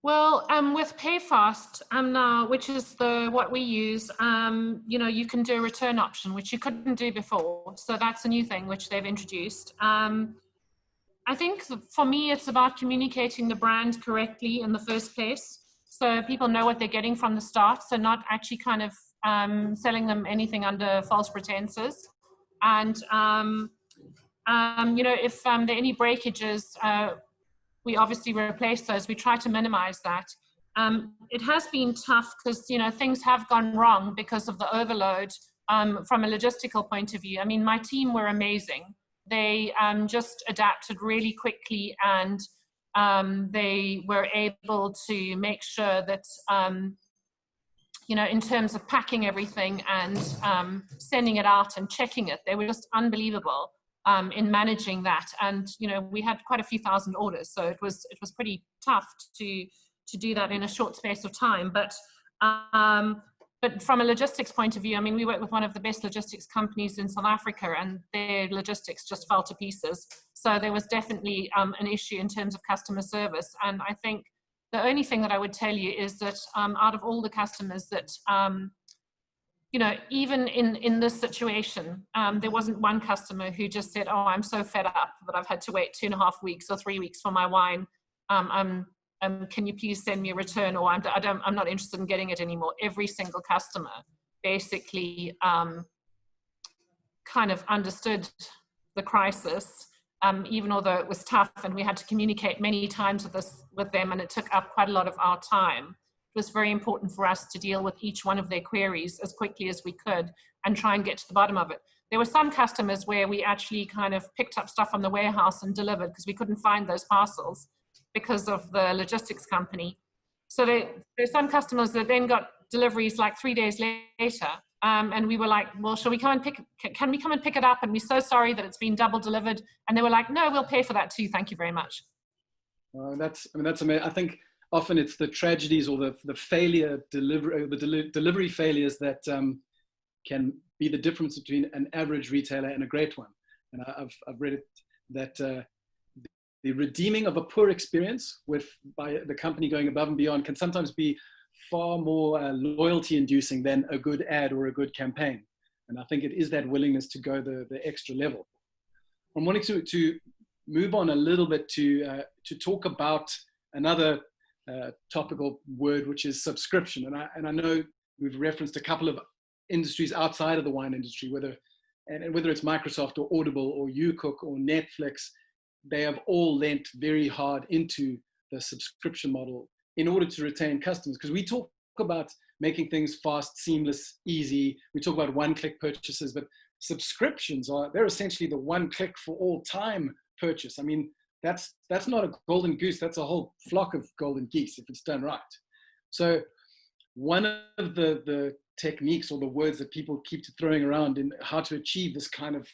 Well, with PayFast now, which is what we use, you can do a return option, which you couldn't do before. So that's a new thing which they've introduced. I think for me, it's about communicating the brand correctly in the first place, so people know what they're getting from the start. So not actually kind of selling them anything under false pretenses. And if there are any breakages, we obviously replace those. We try to minimize that. It has been tough because, things have gone wrong because of the overload from a logistical point of view. I mean, my team were amazing. They just adapted really quickly, and they were able to make sure that, in terms of packing everything and sending it out and checking it, they were just unbelievable in managing that. And we had quite a few thousand orders, so it was pretty tough to do that in a short space of time. But from a logistics point of view, I mean, we work with one of the best logistics companies in South Africa, and their logistics just fell to pieces. So there was definitely an issue in terms of customer service. And I think the only thing that I would tell you is that out of all the customers that even in this situation, there wasn't one customer who just said, "Oh, I'm so fed up that I've had to wait 2.5 weeks or 3 weeks for my wine. Can you please send me a return?" Or I'm not interested in getting it anymore. Every single customer basically kind of understood the crisis, even although it was tough and we had to communicate many times with them, and it took up quite a lot of our time. It was very important for us to deal with each one of their queries as quickly as we could and try and get to the bottom of it. There were some customers where we actually kind of picked up stuff from the warehouse and delivered because we couldn't find those parcels because of the logistics company. So there's some customers that then got deliveries like 3 days later, and we were like, "Well, can we come and pick it up? And we're so sorry that it's been double delivered." And they were like, "No, we'll pay for that too. Thank you very much." That's amazing. I think often it's the tragedies or the failure delivery failures that can be the difference between an average retailer and a great one. And I've read it that the redeeming of a poor experience by the company going above and beyond can sometimes be far more loyalty inducing than a good ad or a good campaign. And I think it is that willingness to go the extra level. I'm wanting to move on a little bit to talk about another topical word, which is subscription. And I know we've referenced a couple of industries outside of the wine industry, whether it's Microsoft or Audible or YouCook or Netflix, they have all lent very hard into the subscription model in order to retain customers. Because we talk about making things fast, seamless, easy. We talk about one-click purchases, but subscriptions they're essentially the one-click for all time purchase. I mean, that's not a golden goose. That's a whole flock of golden geese if it's done right. So one of the techniques or the words that people keep throwing around in how to achieve this kind of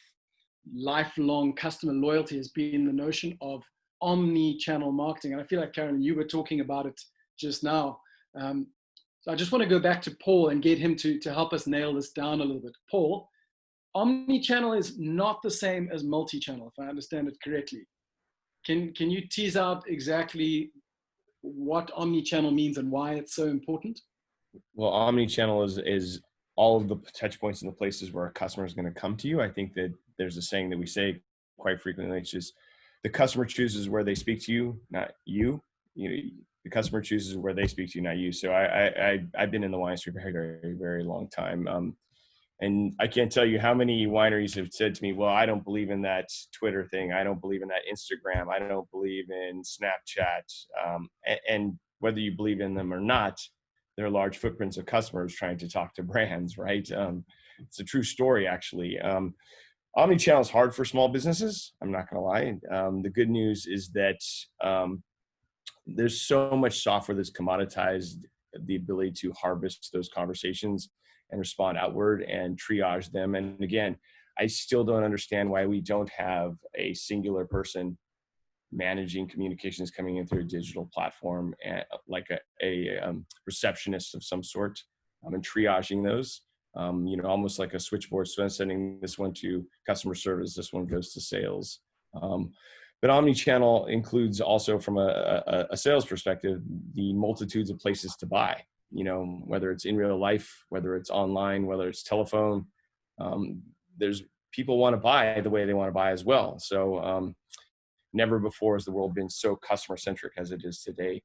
lifelong customer loyalty has been the notion of omni-channel marketing. And I feel like, Karen, you were talking about it just now. So I just want to go back to Paul and get him to help us nail this down a little bit. Paul, omni-channel is not the same as multi-channel, if I understand it correctly. Can you tease out exactly what omni-channel means and why it's so important? Well, omni-channel is all of the touch points and the places where a customer is going to come to you. I think that there's a saying that we say quite frequently, it's just the customer chooses where they speak to you, not you. The customer chooses where they speak to you, not you. So I've been in the wine industry for a very, very, very long time. And I can't tell you how many wineries have said to me, well, I don't believe in that Twitter thing. I don't believe in that Instagram. I don't believe in Snapchat. And whether you believe in them or not, there are large footprints of customers trying to talk to brands, right? It's a true story, actually. Omnichannel is hard for small businesses. I'm not going to lie. The good news is that there's so much software that's commoditized the ability to harvest those conversations and respond outward and triage them. And again, I still don't understand why we don't have a singular person managing communications coming in through a digital platform, and like a receptionist of some sort, and triaging those. Almost like a switchboard, so sending this one to customer service, this one goes to sales. But omnichannel includes also, from a sales perspective, the multitudes of places to buy, whether it's in real life, whether it's online, whether it's telephone. There's people want to buy the way they want to buy as well. So never before has the world been so customer centric as it is today.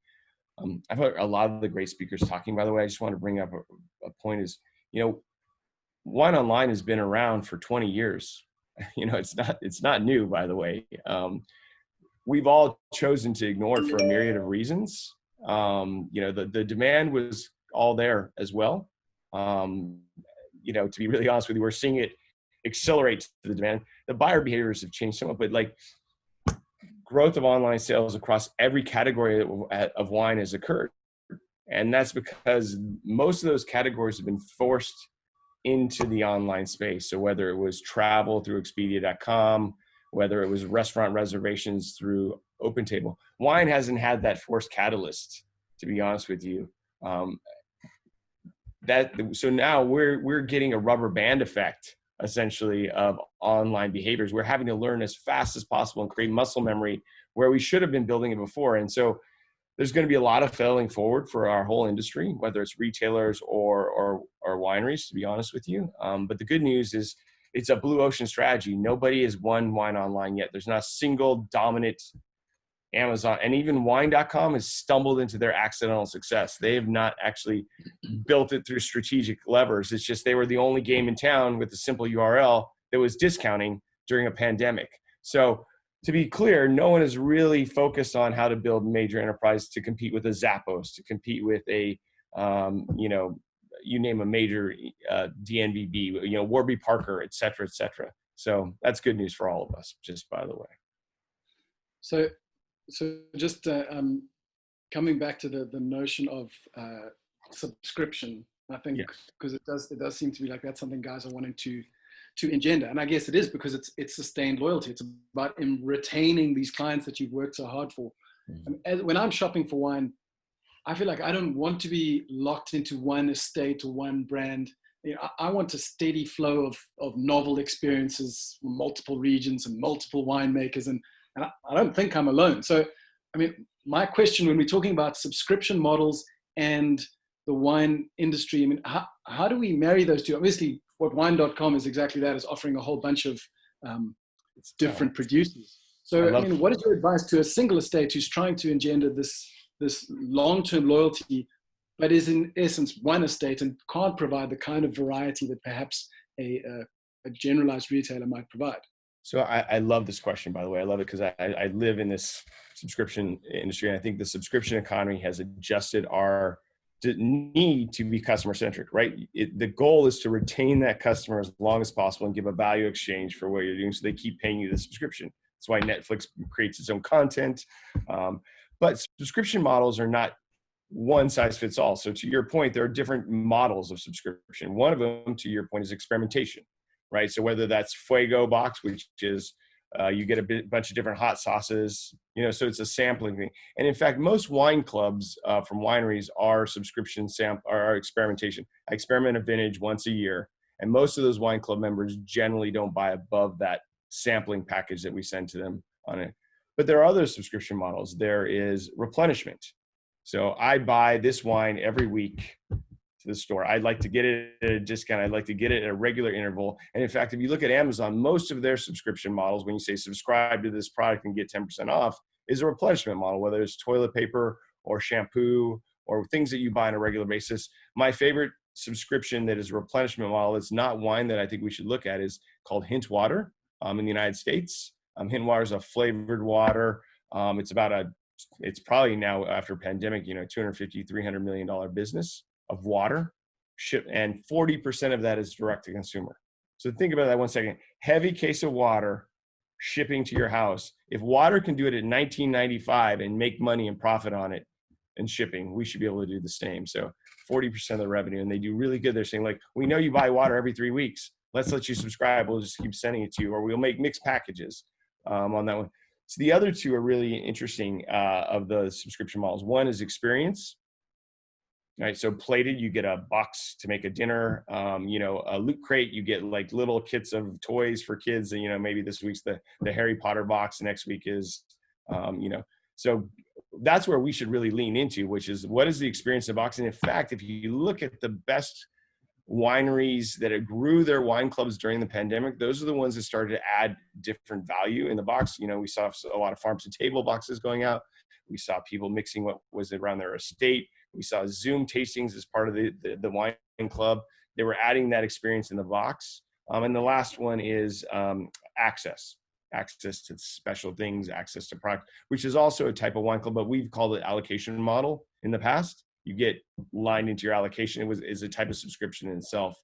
I've heard a lot of the great speakers talking, by the way. I just want to bring up a point is, wine online has been around for 20 years. It's not new, by the way. We've all chosen to ignore it for a myriad of reasons. The demand was all there as well. To be really honest with you, we're seeing it accelerate the demand. The buyer behaviors have changed somewhat, but like growth of online sales across every category of wine has occurred. And that's because most of those categories have been forced into the online space. So whether it was travel through Expedia.com, whether it was restaurant reservations through OpenTable, wine hasn't had that forced catalyst, to be honest with you. So now we're getting a rubber band effect, essentially, of online behaviors. We're having to learn as fast as possible and create muscle memory where we should have been building it before. And so there's going to be a lot of failing forward for our whole industry, whether it's retailers or wineries, to be honest with you. But the good news is it's a blue ocean strategy. Nobody has won wine online yet. There's not a single dominant Amazon, and even wine.com has stumbled into their accidental success. They have not actually built it through strategic levers. It's just they were the only game in town with a simple URL that was discounting during a pandemic. So to be clear, no one is really focused on how to build major enterprise to compete with a Zappos, to compete with a, you name a major DNVB, Warby Parker, et cetera, et cetera. So that's good news for all of us, just by the way. So just coming back to the notion of subscription, I think, because it does seem to be like that's something guys are wanting to engender, and I guess it is because it's sustained loyalty. It's about retaining these clients that you've worked so hard for. And when I'm shopping for wine, I feel like I don't want to be locked into one estate or one brand. I want a steady flow of novel experiences from multiple regions and multiple winemakers, and I don't think I'm alone. So, I mean, my question when we're talking about subscription models and the wine industry, I mean, how do we marry those two? Obviously, what wine.com is exactly that, is offering a whole bunch of different producers. So, I mean, what is your advice to a single estate who's trying to engender this long-term loyalty, but is in essence one estate and can't provide the kind of variety that perhaps a generalized retailer might provide? So I love this question, by the way. I love it because I live in this subscription industry, and I think the subscription economy has adjusted our need to be customer centric, right? The goal is to retain that customer as long as possible and give a value exchange for what you're doing, so they keep paying you the subscription. That's why Netflix creates its own content. But subscription models are not one size fits all. So to your point, there are different models of subscription. One of them, to your point, is experimentation, right? So whether that's Fuego box, which is you get a bunch of different hot sauces, so it's a sampling thing. And in fact, most wine clubs from wineries are subscription are experimentation. I experiment a vintage once a year, and most of those wine club members generally don't buy above that sampling package that we send to them on it. But there are other subscription models. There is replenishment. So I buy this wine every week to the store. I'd like to get it at a discount. I'd like to get it at a regular interval. And in fact, if you look at Amazon, most of their subscription models, when you say subscribe to this product and get 10% off, is a replenishment model, whether it's toilet paper or shampoo or things that you buy on a regular basis. My favorite subscription that is a replenishment model, it's not wine, that I think we should look at is called Hint Water in the United States. Hint Water is a flavored water. It's probably now, after pandemic, $250, $300 million business of water ship, and 40% of that is direct to consumer. So think about that 1 second. Heavy case of water shipping to your house. If water can do it at $19.95 and make money and profit on it and shipping, we should be able to do the same. So 40% of the revenue, and they do really good. They're saying, like, we know you buy water every 3 weeks. Let's let you subscribe. We'll just keep sending it to you, or we'll make mixed packages on that one. So the other two are really interesting of the subscription models. One is experience. Right, so plated, you get a box to make a dinner. A Loot Crate, you get like little kits of toys for kids. And maybe this week's the Harry Potter box, the next week is, So that's where we should really lean into, which is, what is the experience of the box? And in fact, if you look at the best wineries that grew their wine clubs during the pandemic, those are the ones that started to add different value in the box. We saw a lot of farms to table boxes going out. We saw people mixing what was around their estate. We saw Zoom tastings as part of the wine club. They were adding that experience in the box. And the last one is access to special things, access to product, which is also a type of wine club, but we've called it allocation model in the past. You get lined into your allocation. Is a type of subscription in itself.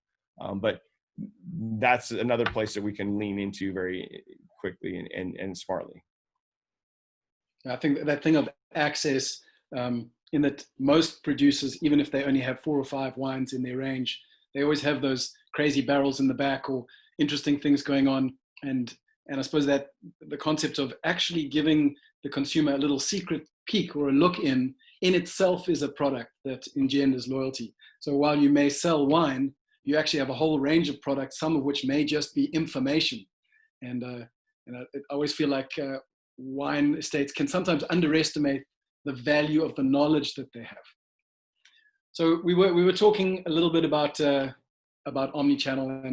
But that's another place that we can lean into very quickly and smartly. I think that thing of access, in that most producers, even if they only have 4 or 5 wines in their range, they always have those crazy barrels in the back or interesting things going on. And I suppose that the concept of actually giving the consumer a little secret peek or a look in itself is a product that engenders loyalty. So while you may sell wine, you actually have a whole range of products, some of which may just be information. And I always feel like wine estates can sometimes underestimate the value of the knowledge that they have. So we were talking a little bit about omnichannel,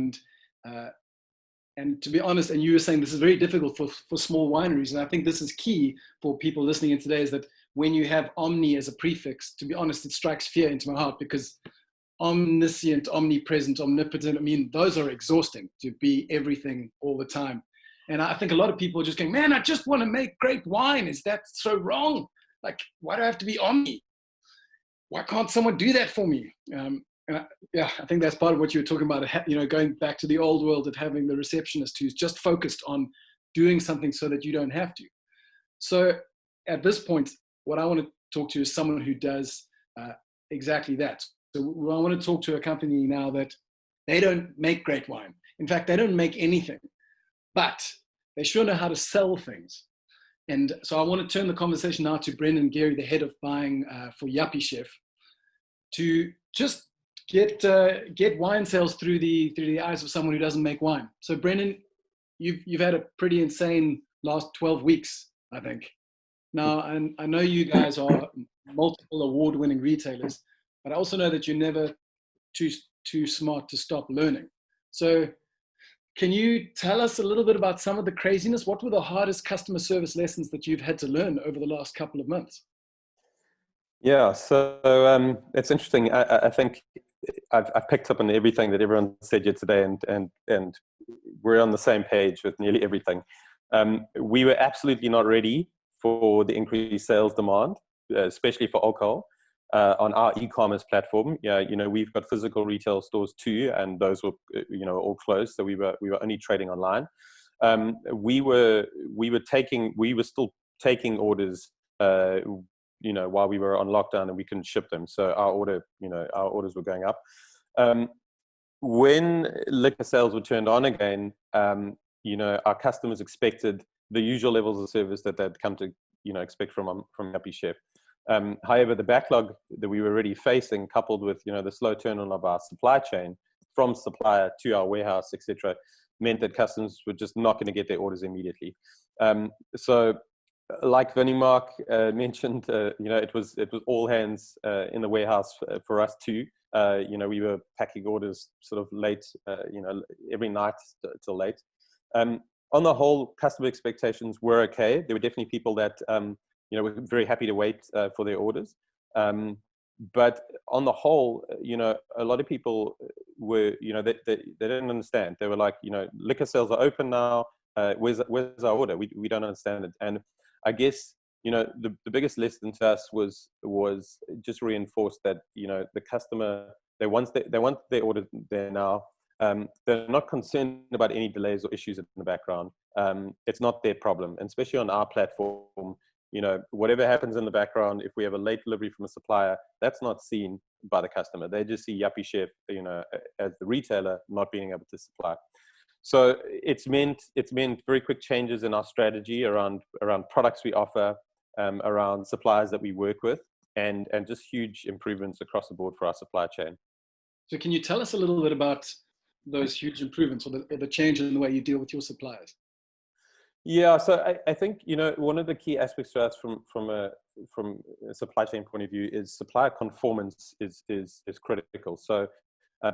and to be honest, and you were saying this is very difficult for small wineries, and I think this is key for people listening in today, is that when you have omni as a prefix, to be honest, it strikes fear into my heart, because omniscient, omnipresent, omnipotent, I mean, those are exhausting, to be everything all the time. And I think a lot of people are just going, man, I just want to make great wine. Is that so wrong? Like, why do I have to be omni? Why can't someone do that for me? I think that's part of what you were talking about, going back to the old world of having the receptionist who's just focused on doing something so that you don't have to. So at this point, what I want to talk to is someone who does exactly that. So I want to talk to a company now that they don't make great wine. In fact, they don't make anything, but they sure know how to sell things. And so I want to turn the conversation now to Brendan Geary, the head of buying for Yuppie Chef, to just get wine sales through the eyes of someone who doesn't make wine. So Brendan, you've had a pretty insane last 12 weeks, I think. Now, and I know you guys are multiple award-winning retailers, but I also know that you're never too smart to stop learning. So can you tell us a little bit about some of the craziness? What were the hardest customer service lessons that you've had to learn over the last couple of months? Yeah, so it's interesting. I think I've picked up on everything that everyone said here today, and we're on the same page with nearly everything. We were absolutely not ready for the increased sales demand, especially for alcohol, on our e-commerce platform. Yeah, we've got physical retail stores too, and those were all closed, so we were only trading online. We were still taking orders while we were on lockdown, and we couldn't ship them, so our orders were going up. When liquor sales were turned on again, our customers expected the usual levels of service that they'd come to expect from Yuppie Chef. However, the backlog that we were already facing, coupled with the slow turn on of our supply chain from supplier to our warehouse, etc., meant that customers were just not going to get their orders immediately. So like Vinimark mentioned, it was all hands in the warehouse for us too. We were packing orders sort of late, every night till late. On the whole, customer expectations were okay. There were definitely people that we're very happy to wait for their orders. But on the whole, a lot of people were, they didn't understand. They were like, liquor sales are open now. Where's our order? We don't understand it. And I guess, the biggest lesson to us was just reinforced that, the customer, they want their order there now. They're not concerned about any delays or issues in the background. It's not their problem, and especially on our platform. Whatever happens in the background, if we have a late delivery from a supplier, that's not seen by the customer. They just see Yuppie Chef, as the retailer not being able to supply. So it's meant very quick changes in our strategy around products we offer, around suppliers that we work with, and just huge improvements across the board for our supply chain. So can you tell us a little bit about those huge improvements, or the change in the way you deal with your suppliers? Yeah, so I think, one of the key aspects to us from a supply chain point of view is supplier conformance is critical. So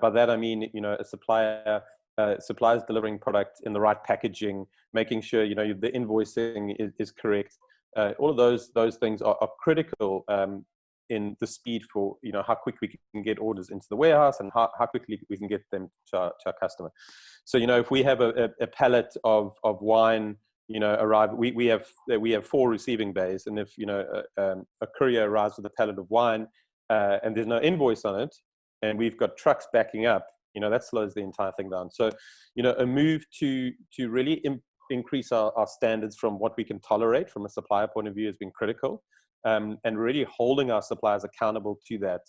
by that I mean, a suppliers delivering product in the right packaging, making sure the invoicing is correct. All of those things are critical in the speed for how quick we can get orders into the warehouse, and how quickly we can get them to our customer. So if we have a pallet of wine arrive, we have 4 receiving bays, and if a courier arrives with a pallet of wine and there's no invoice on it, and we've got trucks backing up, that slows the entire thing down. So a move to really increase our standards from what we can tolerate from a supplier point of view has been critical, and really holding our suppliers accountable to that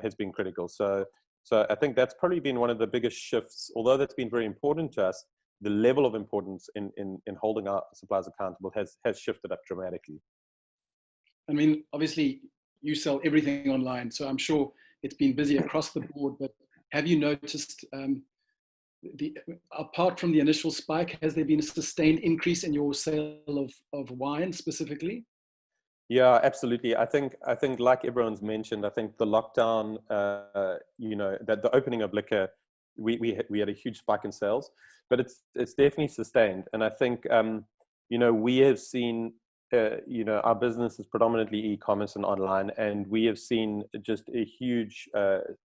has been critical. So I think that's probably been one of the biggest shifts. Although that's been very important to us, the level of importance in holding our suppliers accountable has shifted up dramatically. I mean, obviously you sell everything online, so I'm sure it's been busy across the board, but have you noticed, apart from the initial spike, has there been a sustained increase in your sale of wine specifically? Yeah, absolutely. I think like everyone's mentioned, I think the lockdown, that the opening of liquor, we had a huge spike in sales, but it's definitely sustained. And I think, we have seen, our business is predominantly e-commerce and online, and we have seen just a huge,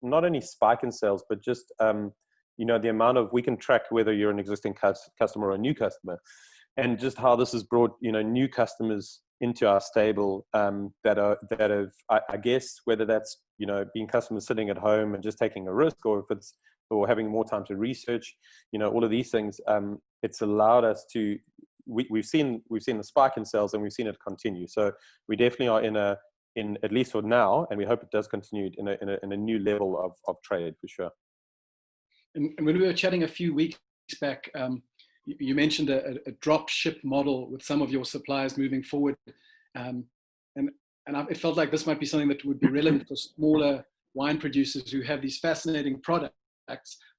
not only spike in sales, but just, the amount of, we can track whether you're an existing customer or a new customer, and just how this has brought, new customers into our stable, that have, I guess, whether that's, being customers sitting at home and just taking a risk, or if it's, or having more time to research, all of these things, it's allowed us to, we've seen the spike in sales, and we've seen it continue. So we definitely are in at least for now, and we hope it does continue in a new level of trade for sure. And when we were chatting a few weeks back, you mentioned a drop ship model with some of your suppliers moving forward, and it felt like this might be something that would be relevant for smaller wine producers who have these fascinating products,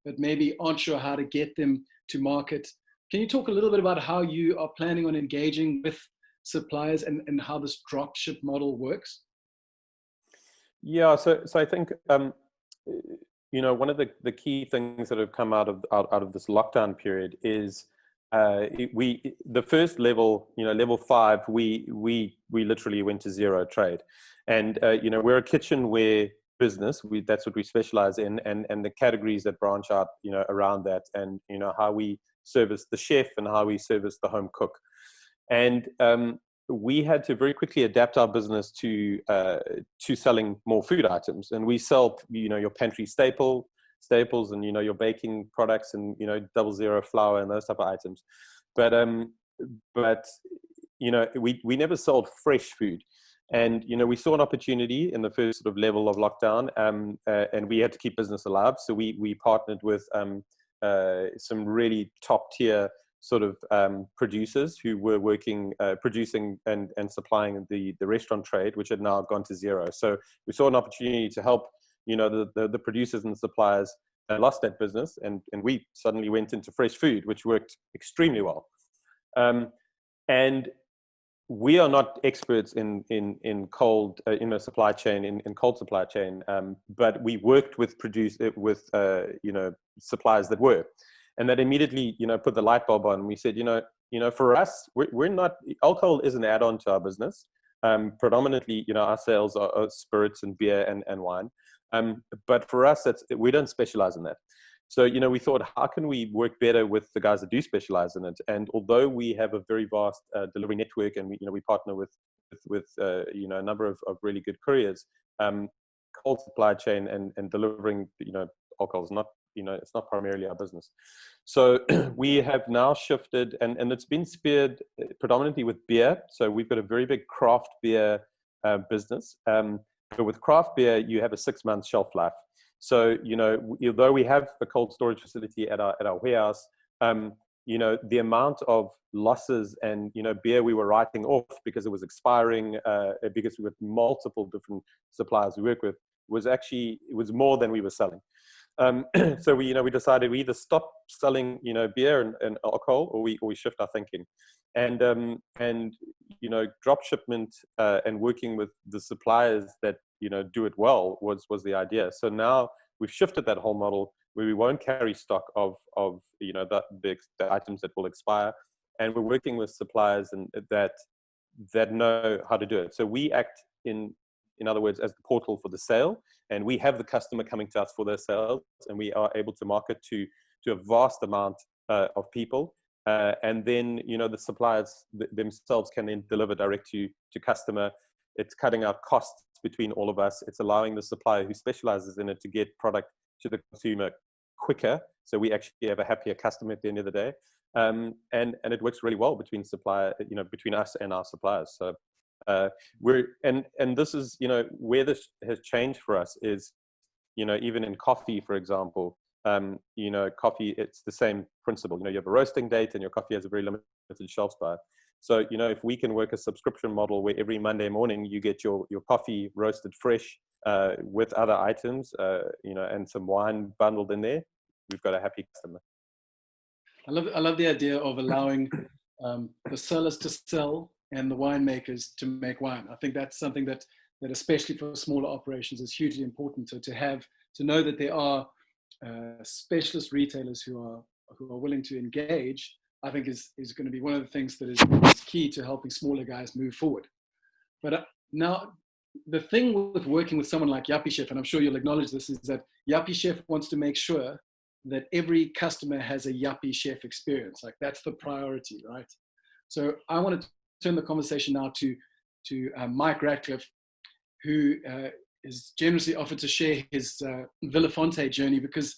but maybe aren't sure how to get them to market. Can you talk a little bit about how you are planning on engaging with suppliers, and how this drop ship model works? Yeah, so I think one of the key things that have come out of this lockdown period is the first level, level 5, we literally went to zero trade, and we're a kitchenware business. That's what we specialize in, and the categories that branch out, around that, and how we service the chef and how we service the home cook, and we had to very quickly adapt our business to selling more food items, and we sell your pantry staples and your baking products, and 00 flour and those type of items, but we never sold fresh food. And we saw an opportunity in the first sort of level of lockdown, and we had to keep business alive. So we partnered with some really top tier sort of producers who were working, producing and supplying the restaurant trade, which had now gone to zero. So we saw an opportunity to help the producers and the suppliers that lost that business, and we suddenly went into fresh food, which worked extremely well. And we are not experts in cold supply chain, in cold supply chain, but we worked with suppliers that were, and that immediately put the light bulb on. We said, for us, we're not, alcohol is an add-on to our business. Predominantly, our sales are spirits and beer and wine. But for us, we don't specialize in that. So, we thought, how can we work better with the guys that do specialize in it? And although we have a very vast delivery network, and we partner with a number of really good couriers, cold supply chain and delivering, alcohol is not, it's not primarily our business. So we have now shifted, and it's been speared predominantly with beer. So we've got a very big craft beer business. But with craft beer, you have a 6-month shelf life. So, although we have a cold storage facility at our warehouse, the amount of losses and, beer we were writing off because it was expiring, because with multiple different suppliers we work with, it was more than we were selling. So we decided we either stop selling, beer and alcohol, or we shift our thinking. And drop shipment and working with the suppliers that do it well was the idea. So now we've shifted that whole model where we won't carry stock of the items that will expire, and we're working with suppliers and that know how to do it. So we act in other words as the portal for the sale, and we have the customer coming to us for their sales, and we are able to market to a vast amount of people. And then, the suppliers themselves can then deliver direct to customer. It's cutting out costs between all of us. It's allowing the supplier who specializes in it to get product to the consumer quicker. So we actually have a happier customer at the end of the day. And it works really well between between us and our suppliers. So and this is, where this has changed for us is, even in coffee, for example, coffee, it's the same principle. You have a roasting date and your coffee has a very limited shelf life. So, if we can work a subscription model where every Monday morning you get your coffee roasted fresh with other items, and some wine bundled in there, we've got a happy customer. I love the idea of allowing the sellers to sell and the winemakers to make wine. I think that's something that especially for smaller operations is hugely important to know that there are specialist retailers who are willing to engage. I think is going to be one of the things that is key to helping smaller guys move forward. But now the thing with working with someone like Yappie Chef, and I'm sure you'll acknowledge this, is that Yappie Chef wants to make sure that every customer has a Yappie Chef experience. Like, that's the priority, right? So I want to turn the conversation now to Mike Ratcliffe, who is generously offered to share his Villafonte journey, because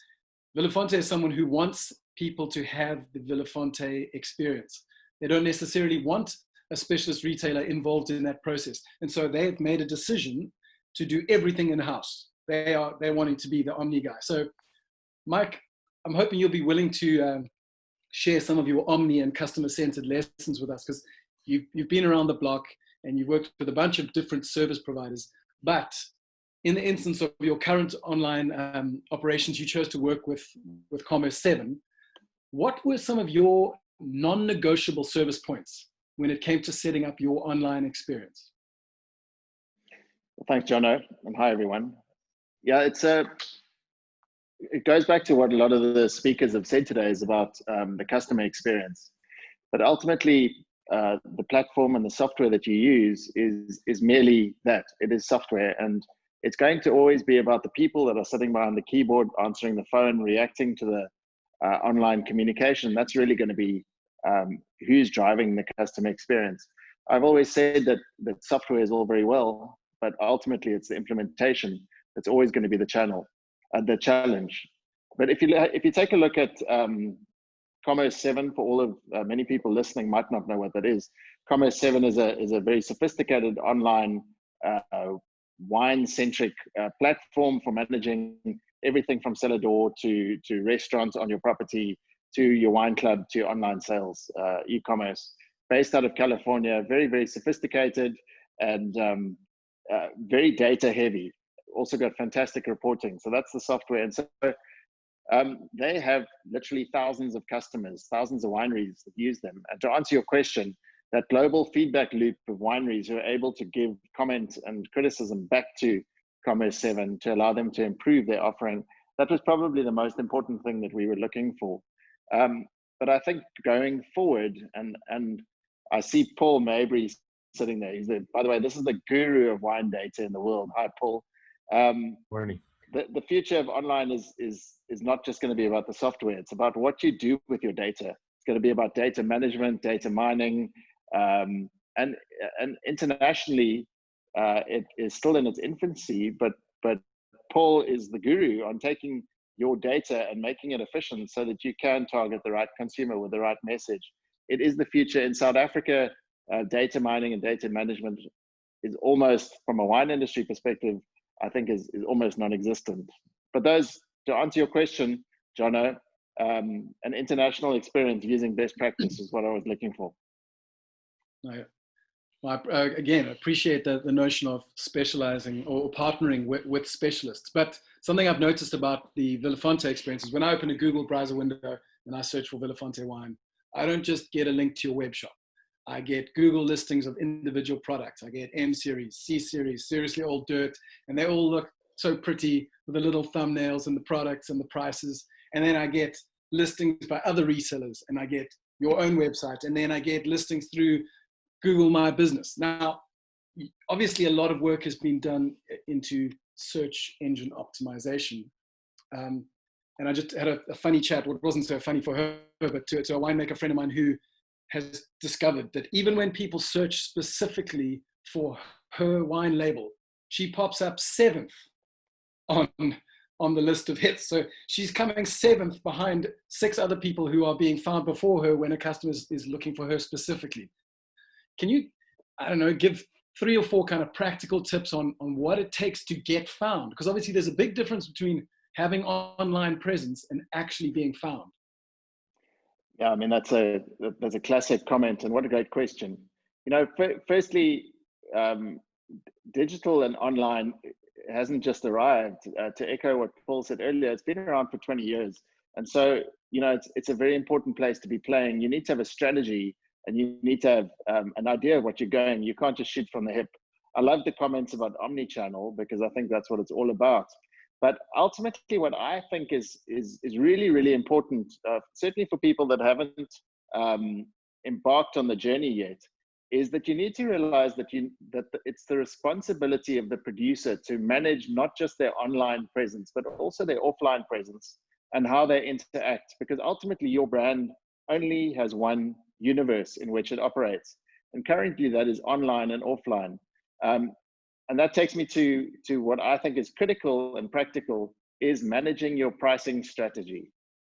Villafonte is someone who wants people to have the Villafonte experience. They don't necessarily want a specialist retailer involved in that process. And so they've made a decision to do everything in-house. They're wanting to be the omni guy. So Mike, I'm hoping you'll be willing to share some of your omni and customer-centered lessons with us, because you've been around the block and you've worked with a bunch of different service providers. But in the instance of your current online operations, you chose to work with Commerce 7. What were some of your non-negotiable service points when it came to setting up your online experience? Well, thanks, Jono, and hi, everyone. Yeah, it goes back to what a lot of the speakers have said today is about the customer experience. But ultimately, the platform and the software that you use is merely that. It is software, and it's going to always be about the people that are sitting behind the keyboard, answering the phone, reacting to the online communication. That's really going to be who's driving the customer experience. I've always said that software is all very well, but ultimately it's the implementation that's always going to be the challenge. But if you take a look at Commerce 7, for all of many people listening might not know what that is. Commerce 7 is a very sophisticated online wine-centric platform for managing everything from cellar door to restaurants on your property, to your wine club, to online sales, e-commerce. Based out of California, very, very sophisticated and very data heavy. Also got fantastic reporting. So that's the software. And so they have literally thousands of customers, thousands of wineries that use them. And to answer your question, that global feedback loop of wineries who are able to give comment and criticism back to Commerce 7 to allow them to improve their offering, that was probably the most important thing that we were looking for. But I think going forward, and I see Paul Mabry sitting there. By the way, this is the guru of wine data in the world. Hi, Paul. Morning. The future of online is not just going to be about the software. It's about what you do with your data. It's going to be about data management, data mining, and internationally, it is still in its infancy. But Paul is the guru on taking your data and making it efficient so that you can target the right consumer with the right message. It is the future. In South Africa, data mining and data management is almost, from a wine industry perspective, I think is almost non-existent. But to answer your question, Jono, an international experience using best practice is what I was looking for. Well, again, I appreciate the notion of specializing or partnering with specialists. But something I've noticed about the Villafonte experience is when I open a Google browser window and I search for Villafonte wine, I don't just get a link to your web shop. I get Google listings of individual products. I get M series, C series, seriously old dirt, and they all look so pretty with the little thumbnails and the products and the prices. And then I get listings by other resellers, and I get your own website, and then I get listings through Google My Business. Now, obviously a lot of work has been done into search engine optimization. And I just had a funny chat, what wasn't so funny for her, but to a winemaker friend of mine who has discovered that even when people search specifically for her wine label, she pops up 7th on the list of hits. So she's coming 7th behind 6 other people who are being found before her when a customer is looking for her specifically. Can you, I don't know, give 3 or 4 kind of practical tips on what it takes to get found? Because obviously there's a big difference between having online presence and actually being found. Yeah, I mean, that's a classic comment, and what a great question. You know, firstly, digital and online hasn't just arrived. To echo what Paul said earlier, it's been around for 20 years. And so, you know, it's a very important place to be playing. You need to have a strategy, and you need to have an idea of what you're going. You can't just shoot from the hip. I love the comments about omni-channel because I think that's what it's all about. But ultimately, what I think is really, really important, certainly for people that haven't embarked on the journey yet, is that you need to realize that it's the responsibility of the producer to manage not just their online presence, but also their offline presence and how they interact. Because ultimately, your brand only has one universe in which it operates, and currently that is online and offline. And that takes me to what I think is critical and practical, is managing your pricing strategy.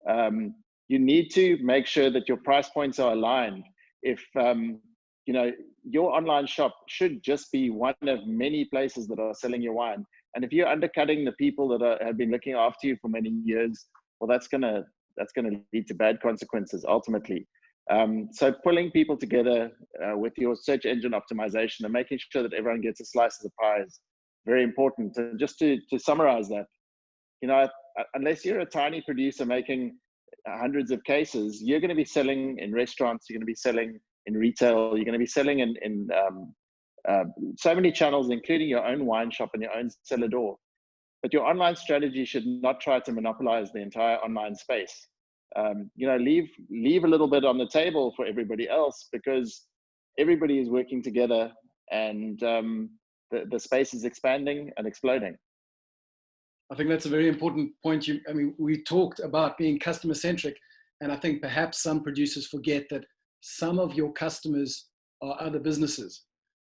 You need to make sure that your price points are aligned. If you know, your online shop should just be one of many places that are selling your wine. And if you're undercutting the people that have been looking after you for many years, well, that's gonna lead to bad consequences ultimately. So pulling people together with your search engine optimization and making sure that everyone gets a slice of the pie is very important. And just to summarize that, you know, unless you're a tiny producer making hundreds of cases, you're going to be selling in restaurants, you're going to be selling in retail, you're going to be selling in so many channels, including your own wine shop and your own cellar door. But your online strategy should not try to monopolize the entire online space. You know, leave a little bit on the table for everybody else, because everybody is working together, and the space is expanding and exploding. I think that's a very important point. I mean, we talked about being customer centric, and I think perhaps some producers forget that some of your customers are other businesses,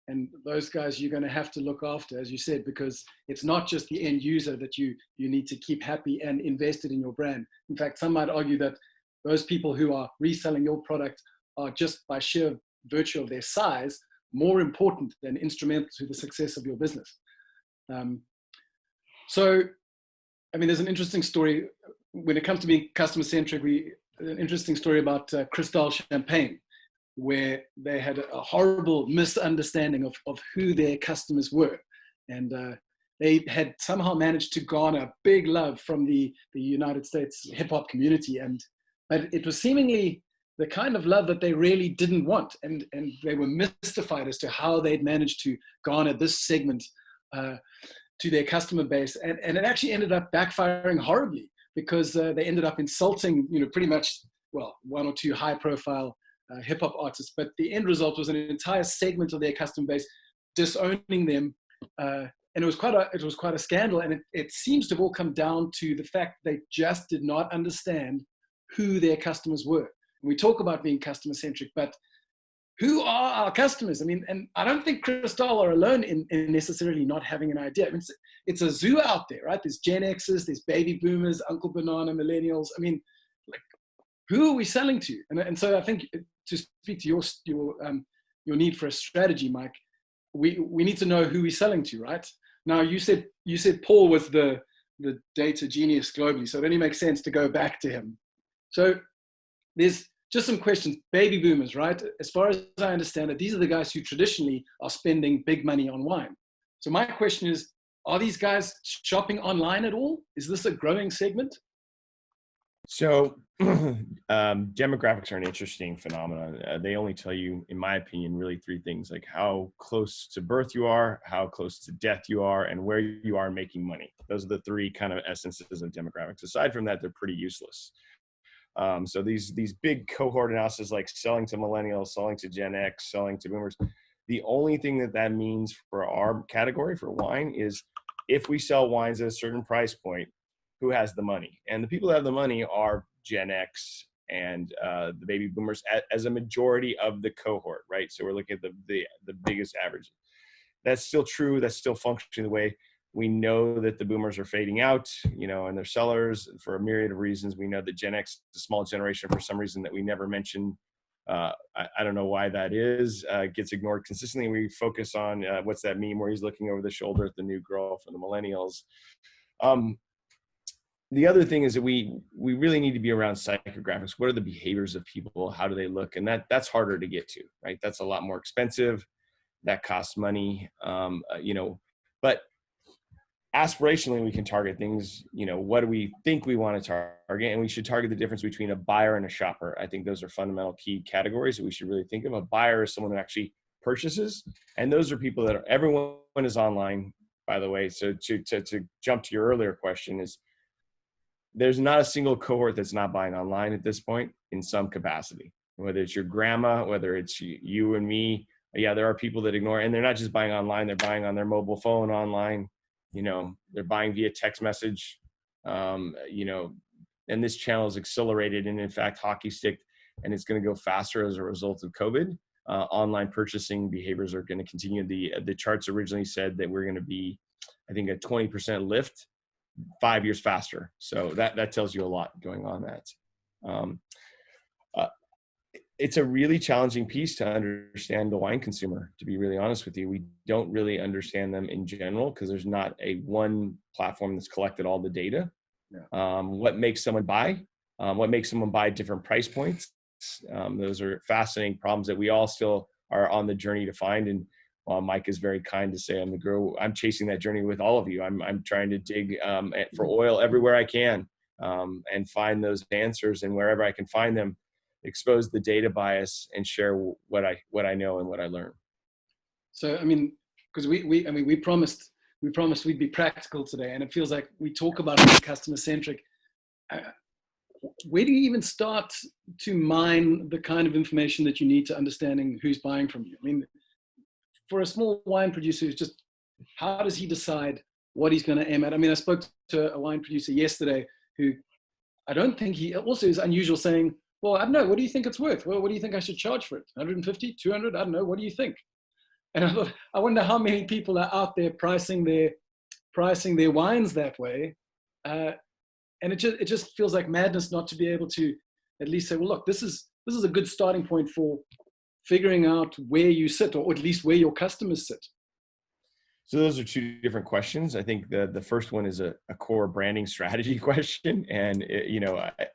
and those guys you're going to have to look after, as you said, because it's not just the end user that you need to keep happy and invested in your brand. In fact, some might argue that those people who are reselling your product are, just by sheer virtue of their size, more important than instrumental to the success of your business. So, I mean, there's an interesting story when it comes to being customer centric. An interesting story about Cristal Champagne, where they had a horrible misunderstanding of who their customers were. And they had somehow managed to garner big love from the United States hip hop community. But it was seemingly the kind of love that they really didn't want. And they were mystified as to how they'd managed to garner this segment to their customer base. And it actually ended up backfiring horribly, because they ended up insulting, you know, pretty much, well, 1 or 2 high profile hip hop artists, but the end result was an entire segment of their customer base disowning them. And it was quite a scandal. And it seems to have all come down to the fact they just did not understand who their customers were. And we talk about being customer centric, but who are our customers? I mean, and I don't think Cristal are alone in necessarily not having an idea. I mean, it's a zoo out there, right? There's Gen Xers, there's baby boomers, Uncle Banana, millennials. I mean, like, who are we selling to? And so I think, to speak to your need for a strategy, Mike, we need to know who we're selling to, right? Now, you said Paul was the data genius globally, so it only makes sense to go back to him. So there's just some questions. Baby boomers, right? As far as I understand it, these are the guys who traditionally are spending big money on wine. So my question is, are these guys shopping online at all? Is this a growing segment? So demographics are an interesting phenomenon. They only tell you, in my opinion, really three things: like how close to birth you are, how close to death you are, and where you are making money. Those are the three kind of essences of demographics. Aside from that, they're pretty useless. So these big cohort analysis, like selling to millennials, selling to Gen X, selling to boomers, the only thing that means for our category for wine is if we sell wines at a certain price point, who has the money? And the people that have the money are Gen X and the baby boomers as a majority of the cohort, right? So we're looking at the biggest average. That's still true. That's still functioning the way. We know that the boomers are fading out, and they're sellers for a myriad of reasons. We know that Gen X is a small generation for some reason that we never mentioned. I don't know why that is. Gets ignored consistently. We focus on what's that meme where he's looking over the shoulder at the new girl for the millennials. The other thing is that we really need to be around psychographics. What are the behaviors of people? How do they look? And that's harder to get to, right? That's a lot more expensive. That costs money, but aspirationally, we can target things, what do we think we want to target? And we should target the difference between a buyer and a shopper. I think those are fundamental key categories that we should really think of. A buyer is someone who actually purchases. And those are people that everyone is online, by the way. So to jump to your earlier question is, there's not a single cohort that's not buying online at this point in some capacity, whether it's your grandma, whether it's you and me. Yeah, there are people that ignore, and they're not just buying online, they're buying on their mobile phone online. They're buying via text message, and this channel is accelerated and in fact hockey stick, and it's going to go faster as a result of COVID. Online purchasing behaviors are going to continue. The charts originally said that we're going to be, I think, a 20% lift 5 years faster. So that tells you a lot going on that. It's a really challenging piece to understand the wine consumer, to be really honest with you. We don't really understand them in general because there's not a one platform that's collected all the data. Yeah. What makes someone buy? What makes someone buy at different price points? Those are fascinating problems that we all still are on the journey to find. And while Mike is very kind to say I'm chasing that journey with all of you. I'm trying to dig for oil everywhere I can and find those answers, and wherever I can find them, expose the data bias and share what I know and what I learn. So, I mean, because we promised we'd be practical today, and it feels like we talk about being customer centric. Where do you even start to mine the kind of information that you need to understanding who's buying from you? I mean, for a small wine producer, who's just, how does he decide what he's going to aim at? I mean, I spoke to a wine producer yesterday who I don't think he also is unusual, saying, well, I don't know, what do you think it's worth? Well, what do you think I should charge for it? 150, 200? I don't know. What do you think? And I thought, I wonder how many people are out there pricing their wines that way. And it just feels like madness not to be able to at least say, well, look, this is a good starting point for figuring out where you sit, or at least where your customers sit. So those are two different questions. I think the first one is a core branding strategy question. And,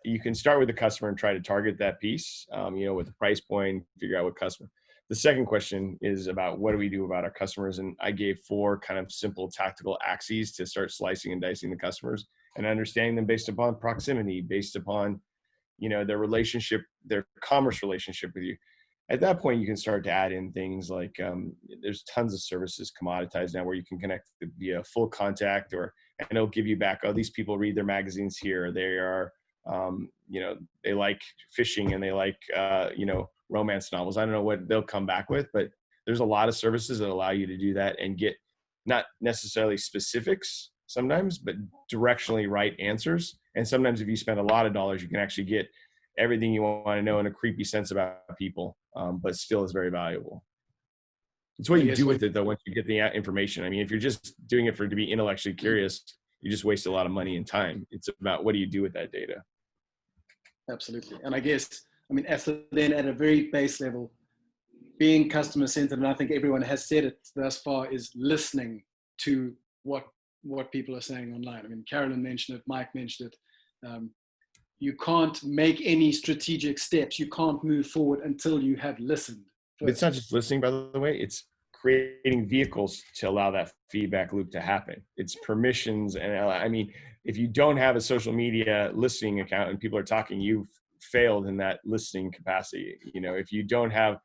you can start with the customer and try to target that piece, with the price point, figure out what customer. The second question is about what do we do about our customers? And I gave 4 kind of simple tactical axes to start slicing and dicing the customers and understanding them based upon proximity, based upon, their relationship, their commerce relationship with you. At that point, you can start to add in things like there's tons of services commoditized now where you can connect via full contact, and it'll give you back, oh, these people read their magazines here. They are, they like fishing, and they like, romance novels. I don't know what they'll come back with, but there's a lot of services that allow you to do that and get not necessarily specifics sometimes, but directionally right answers. And sometimes if you spend a lot of dollars, you can actually get everything you want to know in a creepy sense about people, but still is very valuable. It's what you do with it, though, once you get the information. I mean, if you're just doing it to be intellectually curious, you just waste a lot of money and time. It's about what do you do with that data? Absolutely. And I guess, I mean, then at a very base level, being customer centered, and I think everyone has said it thus far, is listening to what people are saying online. I mean, Carolyn mentioned it, Mike mentioned it. You can't make any strategic steps. You can't move forward until you have listened first. It's not just listening, by the way, it's creating vehicles to allow that feedback loop to happen. It's permissions. And I mean, if you don't have a social media listening account and people are talking, you've failed in that listening capacity. You know, if you don't have,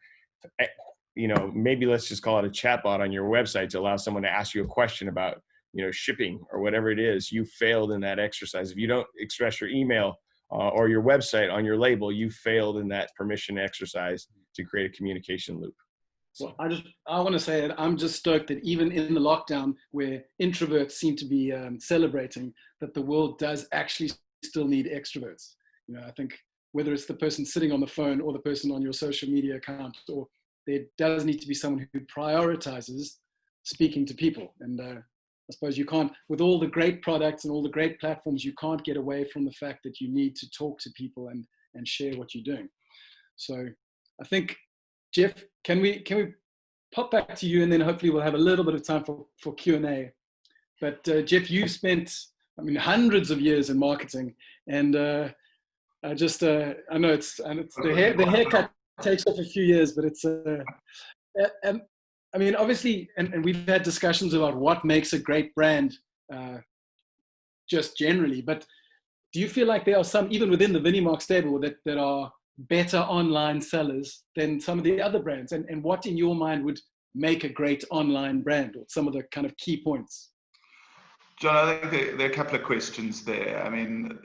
you know, maybe let's just call it a chatbot on your website to allow someone to ask you a question about, you know, shipping or whatever it is, you failed in that exercise. If you don't express your email or your website on your label, you failed in that permission exercise to create a communication loop. Well, I want to say that I'm just stoked that even in the lockdown, where introverts seem to be celebrating, that the world does actually still need extroverts. You know, I think whether it's the person sitting on the phone or the person on your social media account, or there does need to be someone who prioritizes speaking to people. And I suppose you can't, with all the great products and all the great platforms, you can't get away from the fact that you need to talk to people and share what you're doing. So I think, Jeff, can we pop back to you, and then hopefully we'll have a little bit of time for Q&A. But Jeff, you've spent, I mean, hundreds of years in marketing, and I know it's the haircut takes off a few years, but it's and I mean, obviously, and we've had discussions about what makes a great brand, just generally. But do you feel like there are some, even within the Vinimark stable, that are better online sellers than some of the other brands? And what in your mind would make a great online brand, or some of the kind of key points? John, I think there are a couple of questions there. I mean,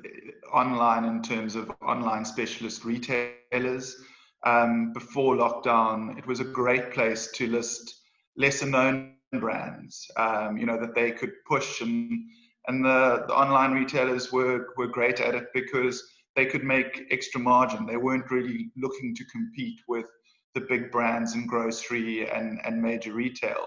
online, in terms of online specialist retailers, before lockdown, it was a great place to list lesser known brands, you know, that they could push, and the online retailers were great at it because they could make extra margin. They weren't really looking to compete with the big brands in grocery and major retail.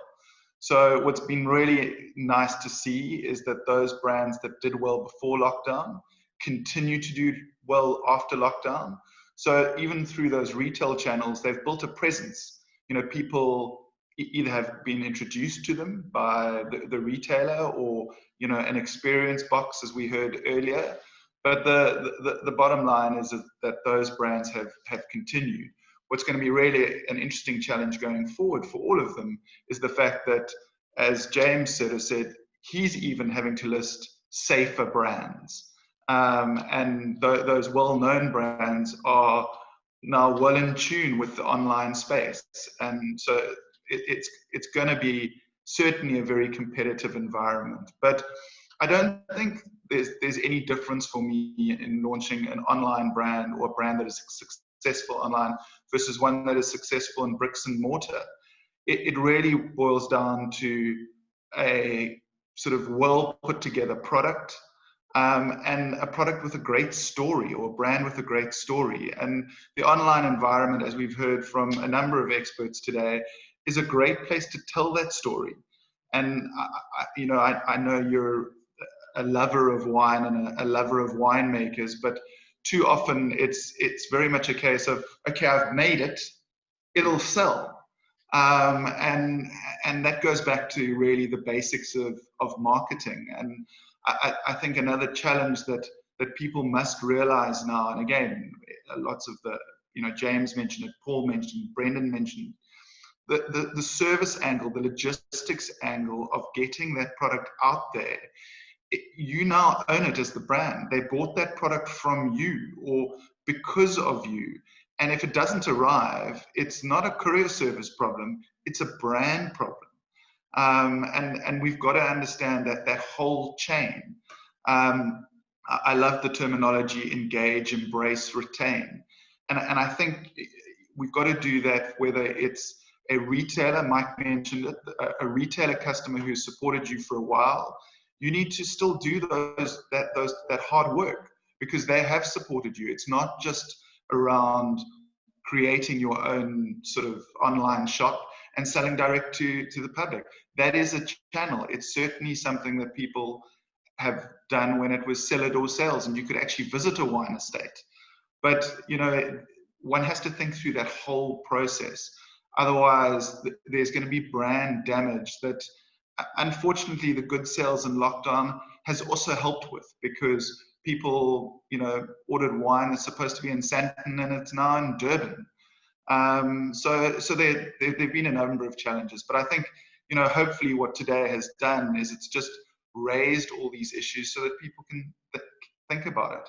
So what's been really nice to see is that those brands that did well before lockdown continue to do well after lockdown. So even through those retail channels, they've built a presence. You know, people either have been introduced to them by the retailer, or, you know, an experience box, as we heard earlier. But the bottom line is that those brands have continued. What's going to be really an interesting challenge going forward for all of them is the fact that, as James said, he's even having to list safer brands. And those well-known brands are now well in tune with the online space. And so it's going to be certainly a very competitive environment. But I don't think there's any difference for me in launching an online brand, or a brand that is successful online versus one that is successful in bricks and mortar. It really boils down to a sort of well put together product, and a product with a great story, or a brand with a great story. And the online environment, as we've heard from a number of experts today, is a great place to tell that story. And I know you're a lover of wine and a lover of winemakers, but too often it's very much a case of, okay, I've made it, it'll sell. And that goes back to really the basics of marketing. And I think another challenge that people must realize now, and again, lots of James mentioned it, Paul mentioned, Brendan mentioned, the service angle, the logistics angle of getting that product out there. You now own it as the brand. They bought that product from you or because of you. And if it doesn't arrive, it's not a courier service problem, it's a brand problem. And we've got to understand that whole chain. I love the terminology engage, embrace, retain. And I think we've got to do that, whether it's a retailer, Mike mentioned it, a retailer customer who's supported you for a while. You need to still do that hard work, because they have supported you. It's not just around creating your own sort of online shop and selling direct to the public. That is a channel. It's certainly something that people have done when it was sell it or sales, and you could actually visit a wine estate. But, you know, one has to think through that whole process. Otherwise, there's going to be brand damage that, unfortunately, the good sales in lockdown has also helped with, because people, you know, ordered wine that's supposed to be in Sandton and it's now in Durban. So there've been a number of challenges, but I think, you know, hopefully what today has done is it's just raised all these issues so that people can think about it.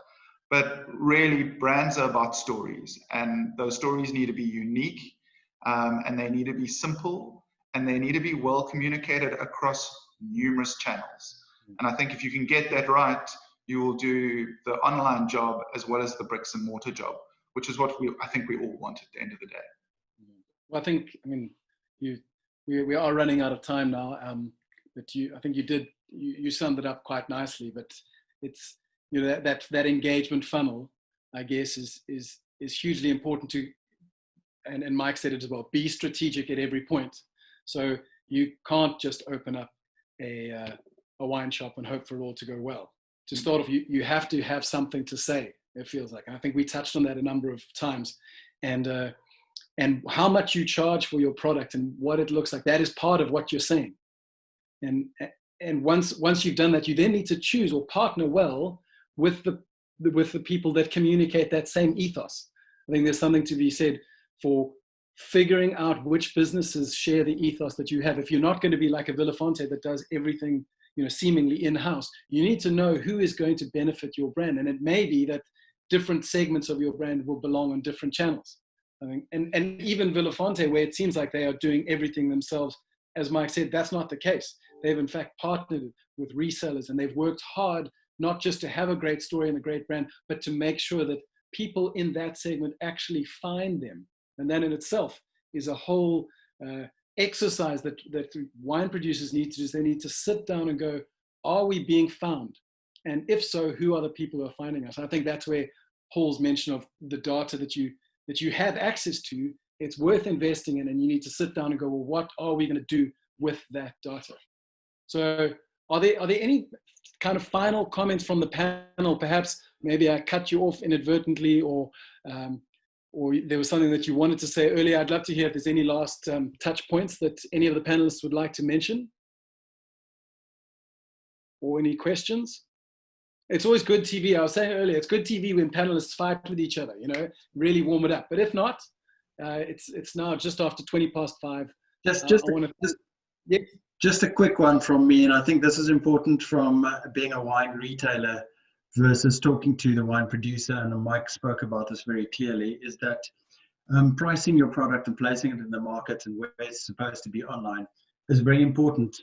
But really, brands are about stories, and those stories need to be unique, and they need to be simple, and they need to be well communicated across numerous channels. And I think if you can get that right, you will do the online job as well as the bricks and mortar job, which is what I think we all want at the end of the day. Well, I mean, we are running out of time now, but I think you summed it up quite nicely. But it's, you know, that engagement funnel, I guess, is hugely important to, and Mike said it as well, be strategic at every point. So you can't just open up a wine shop and hope for it all to go well. To start off, you have to have something to say, it feels like. And I think we touched on that a number of times. And how much you charge for your product and what it looks like, that is part of what you're saying. And once you've done that, you then need to choose or partner well with the people that communicate that same ethos. I think there's something to be said for figuring out which businesses share the ethos that you have. If you're not going to be like a Villafonte that does everything, you know, seemingly in-house, you need to know who is going to benefit your brand. And it may be that different segments of your brand will belong on different channels. I think, and even Villafonte, where it seems like they are doing everything themselves, as Mike said, that's not the case. They've in fact partnered with resellers, and they've worked hard not just to have a great story and a great brand, but to make sure that people in that segment actually find them. And that in itself is a whole exercise that wine producers need to do. Is they need to sit down and go, are we being found? And if so, who are the people who are finding us? And I think that's where Paul's mention of the data that you have access to, it's worth investing in, and you need to sit down and go, well, what are we going to do with that data? So are there any kind of final comments from the panel? Perhaps maybe I cut you off inadvertently, or there was something that you wanted to say earlier. I'd love to hear if there's any last touch points that any of the panelists would like to mention, or any questions. It's always good TV. I was saying earlier, it's good TV when panelists fight with each other, you know, really warm it up. But if not, it's now just after 5:20. Just a quick one from me, and I think this is important from being a wine retailer versus talking to the wine producer, and Mike spoke about this very clearly, is that pricing your product and placing it in the market and where it's supposed to be online is very important.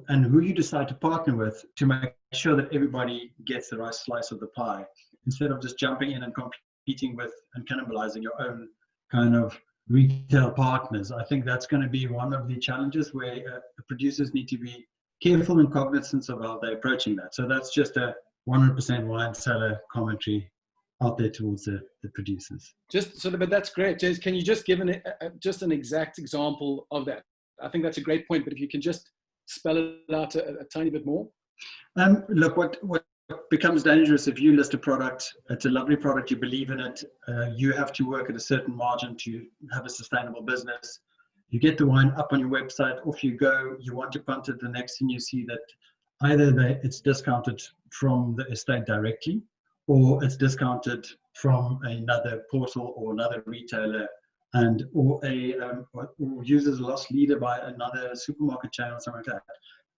And who you decide to partner with to make sure that everybody gets the right slice of the pie, instead of just jumping in and competing with and cannibalizing your own kind of retail partners. I think that's going to be one of the challenges where the producers need to be careful and cognizant of how they're approaching that. So that's just a 100% wine seller commentary out there towards the producers. But that's great. James, can you just give just an exact example of that? I think that's a great point, but if you can just spell it out a tiny bit more. Look, what becomes dangerous if you list a product, it's a lovely product, you believe in it, you have to work at a certain margin to have a sustainable business. You get the wine up on your website, off you go, you want to punt it, the next thing you see that either it's discounted from the estate directly, or it's discounted from another portal or another retailer, or uses a lost leader by another supermarket chain or something like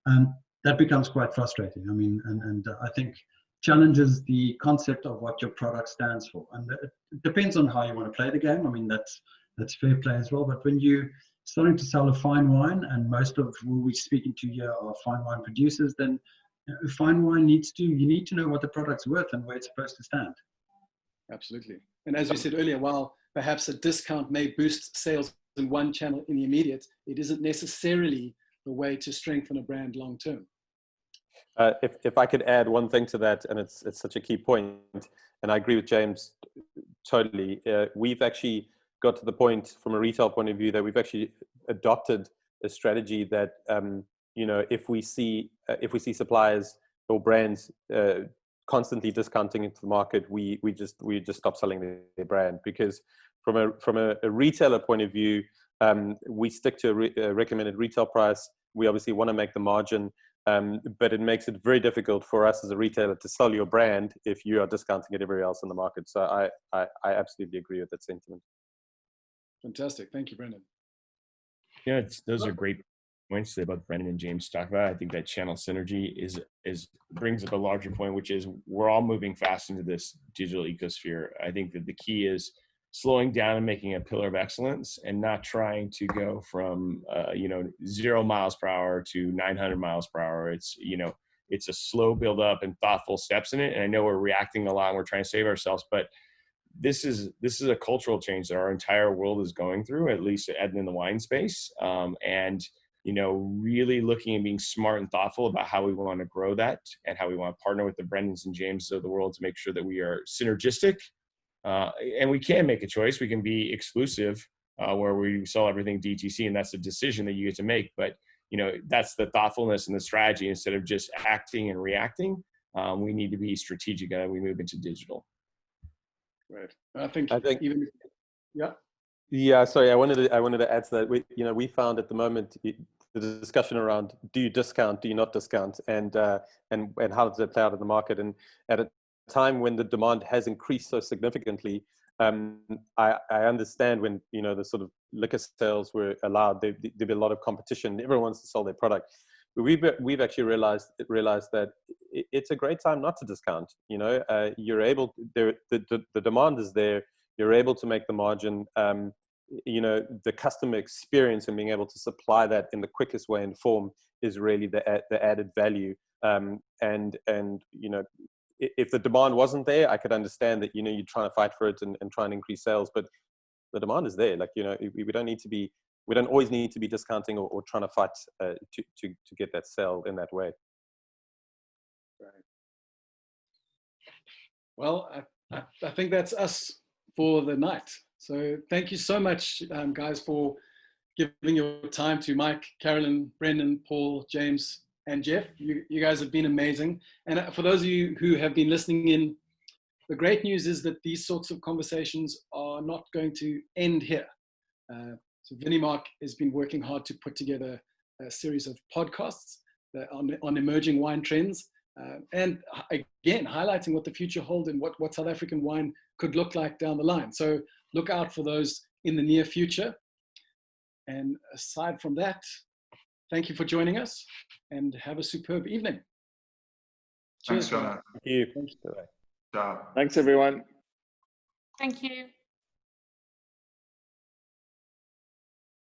that. That becomes quite frustrating. I mean, and I think challenges the concept of what your product stands for. And it depends on how you want to play the game. I mean, that's fair play as well. But when you're starting to sell a fine wine, and most of who we're speaking to here are fine wine producers, then fine wine you need to know what the product's worth and where it's supposed to stand. Absolutely. And as we said earlier, while perhaps a discount may boost sales in one channel in the immediate, it isn't necessarily the way to strengthen a brand long term. If I could add one thing to that, and it's such a key point, and I agree with James totally. We've actually got to the point from a retail point of view that we've actually adopted a strategy that if we see suppliers or brands constantly discounting into the market, we just stop selling their brand, because from a retailer point of view, we stick to a recommended retail price. We obviously want to make the margin, but it makes it very difficult for us as a retailer to sell your brand if you are discounting it everywhere else in the market. So I absolutely agree with that sentiment. Fantastic. Thank you, Brendan. Yeah, those are great points that both Brendan and James talk about. I think that channel synergy brings up a larger point, which is we're all moving fast into this digital ecosphere. I think that the key is slowing down and making a pillar of excellence, and not trying to go from 0 miles per hour to 900 miles per hour. It's a slow build up and thoughtful steps in it. And I know we're reacting a lot and we're trying to save ourselves, but this is a cultural change that our entire world is going through, at least in the wine space. Really looking and being smart and thoughtful about how we want to grow that, and how we want to partner with the Brendans and James of the world to make sure that we are synergistic. And we can make a choice. We can be exclusive, where we sell everything DTC, and that's a decision that you get to make. But that's the thoughtfulness and the strategy. Instead of just acting and reacting, we need to be strategic as we move into digital. Right. I think even yeah. Yeah, sorry, I wanted to add to that. We found at the moment the discussion around, do you discount, do you not discount, and how does it play out in the market? And at a time when the demand has increased so significantly, I understand when the sort of liquor sales were allowed, there'd be a lot of competition. Everyone wants to sell their product. But we've actually realized that it's a great time not to discount. You're able, the demand is there. You're able to make the margin. The customer experience and being able to supply that in the quickest way and form is really the added value. If the demand wasn't there, I could understand that you're trying to fight for it and try and increase sales. But the demand is there. We don't always need to be discounting or trying to fight to get that sale in that way. Right. Well, I think that's us for the night. So thank you so much, guys, for giving your time to Mike, Carolyn, Brendan, Paul, James, and Jeff. You guys have been amazing. And for those of you who have been listening in, the great news is that these sorts of conversations are not going to end here. So Vinimark has been working hard to put together a series of podcasts on emerging wine trends, and again, highlighting what the future holds and what South African wine could look like down the line. So look out for those in the near future. And aside from that, thank you for joining us, and have a superb evening. Thanks, Jono. Thank you. Ciao. Thanks, everyone. Thank you.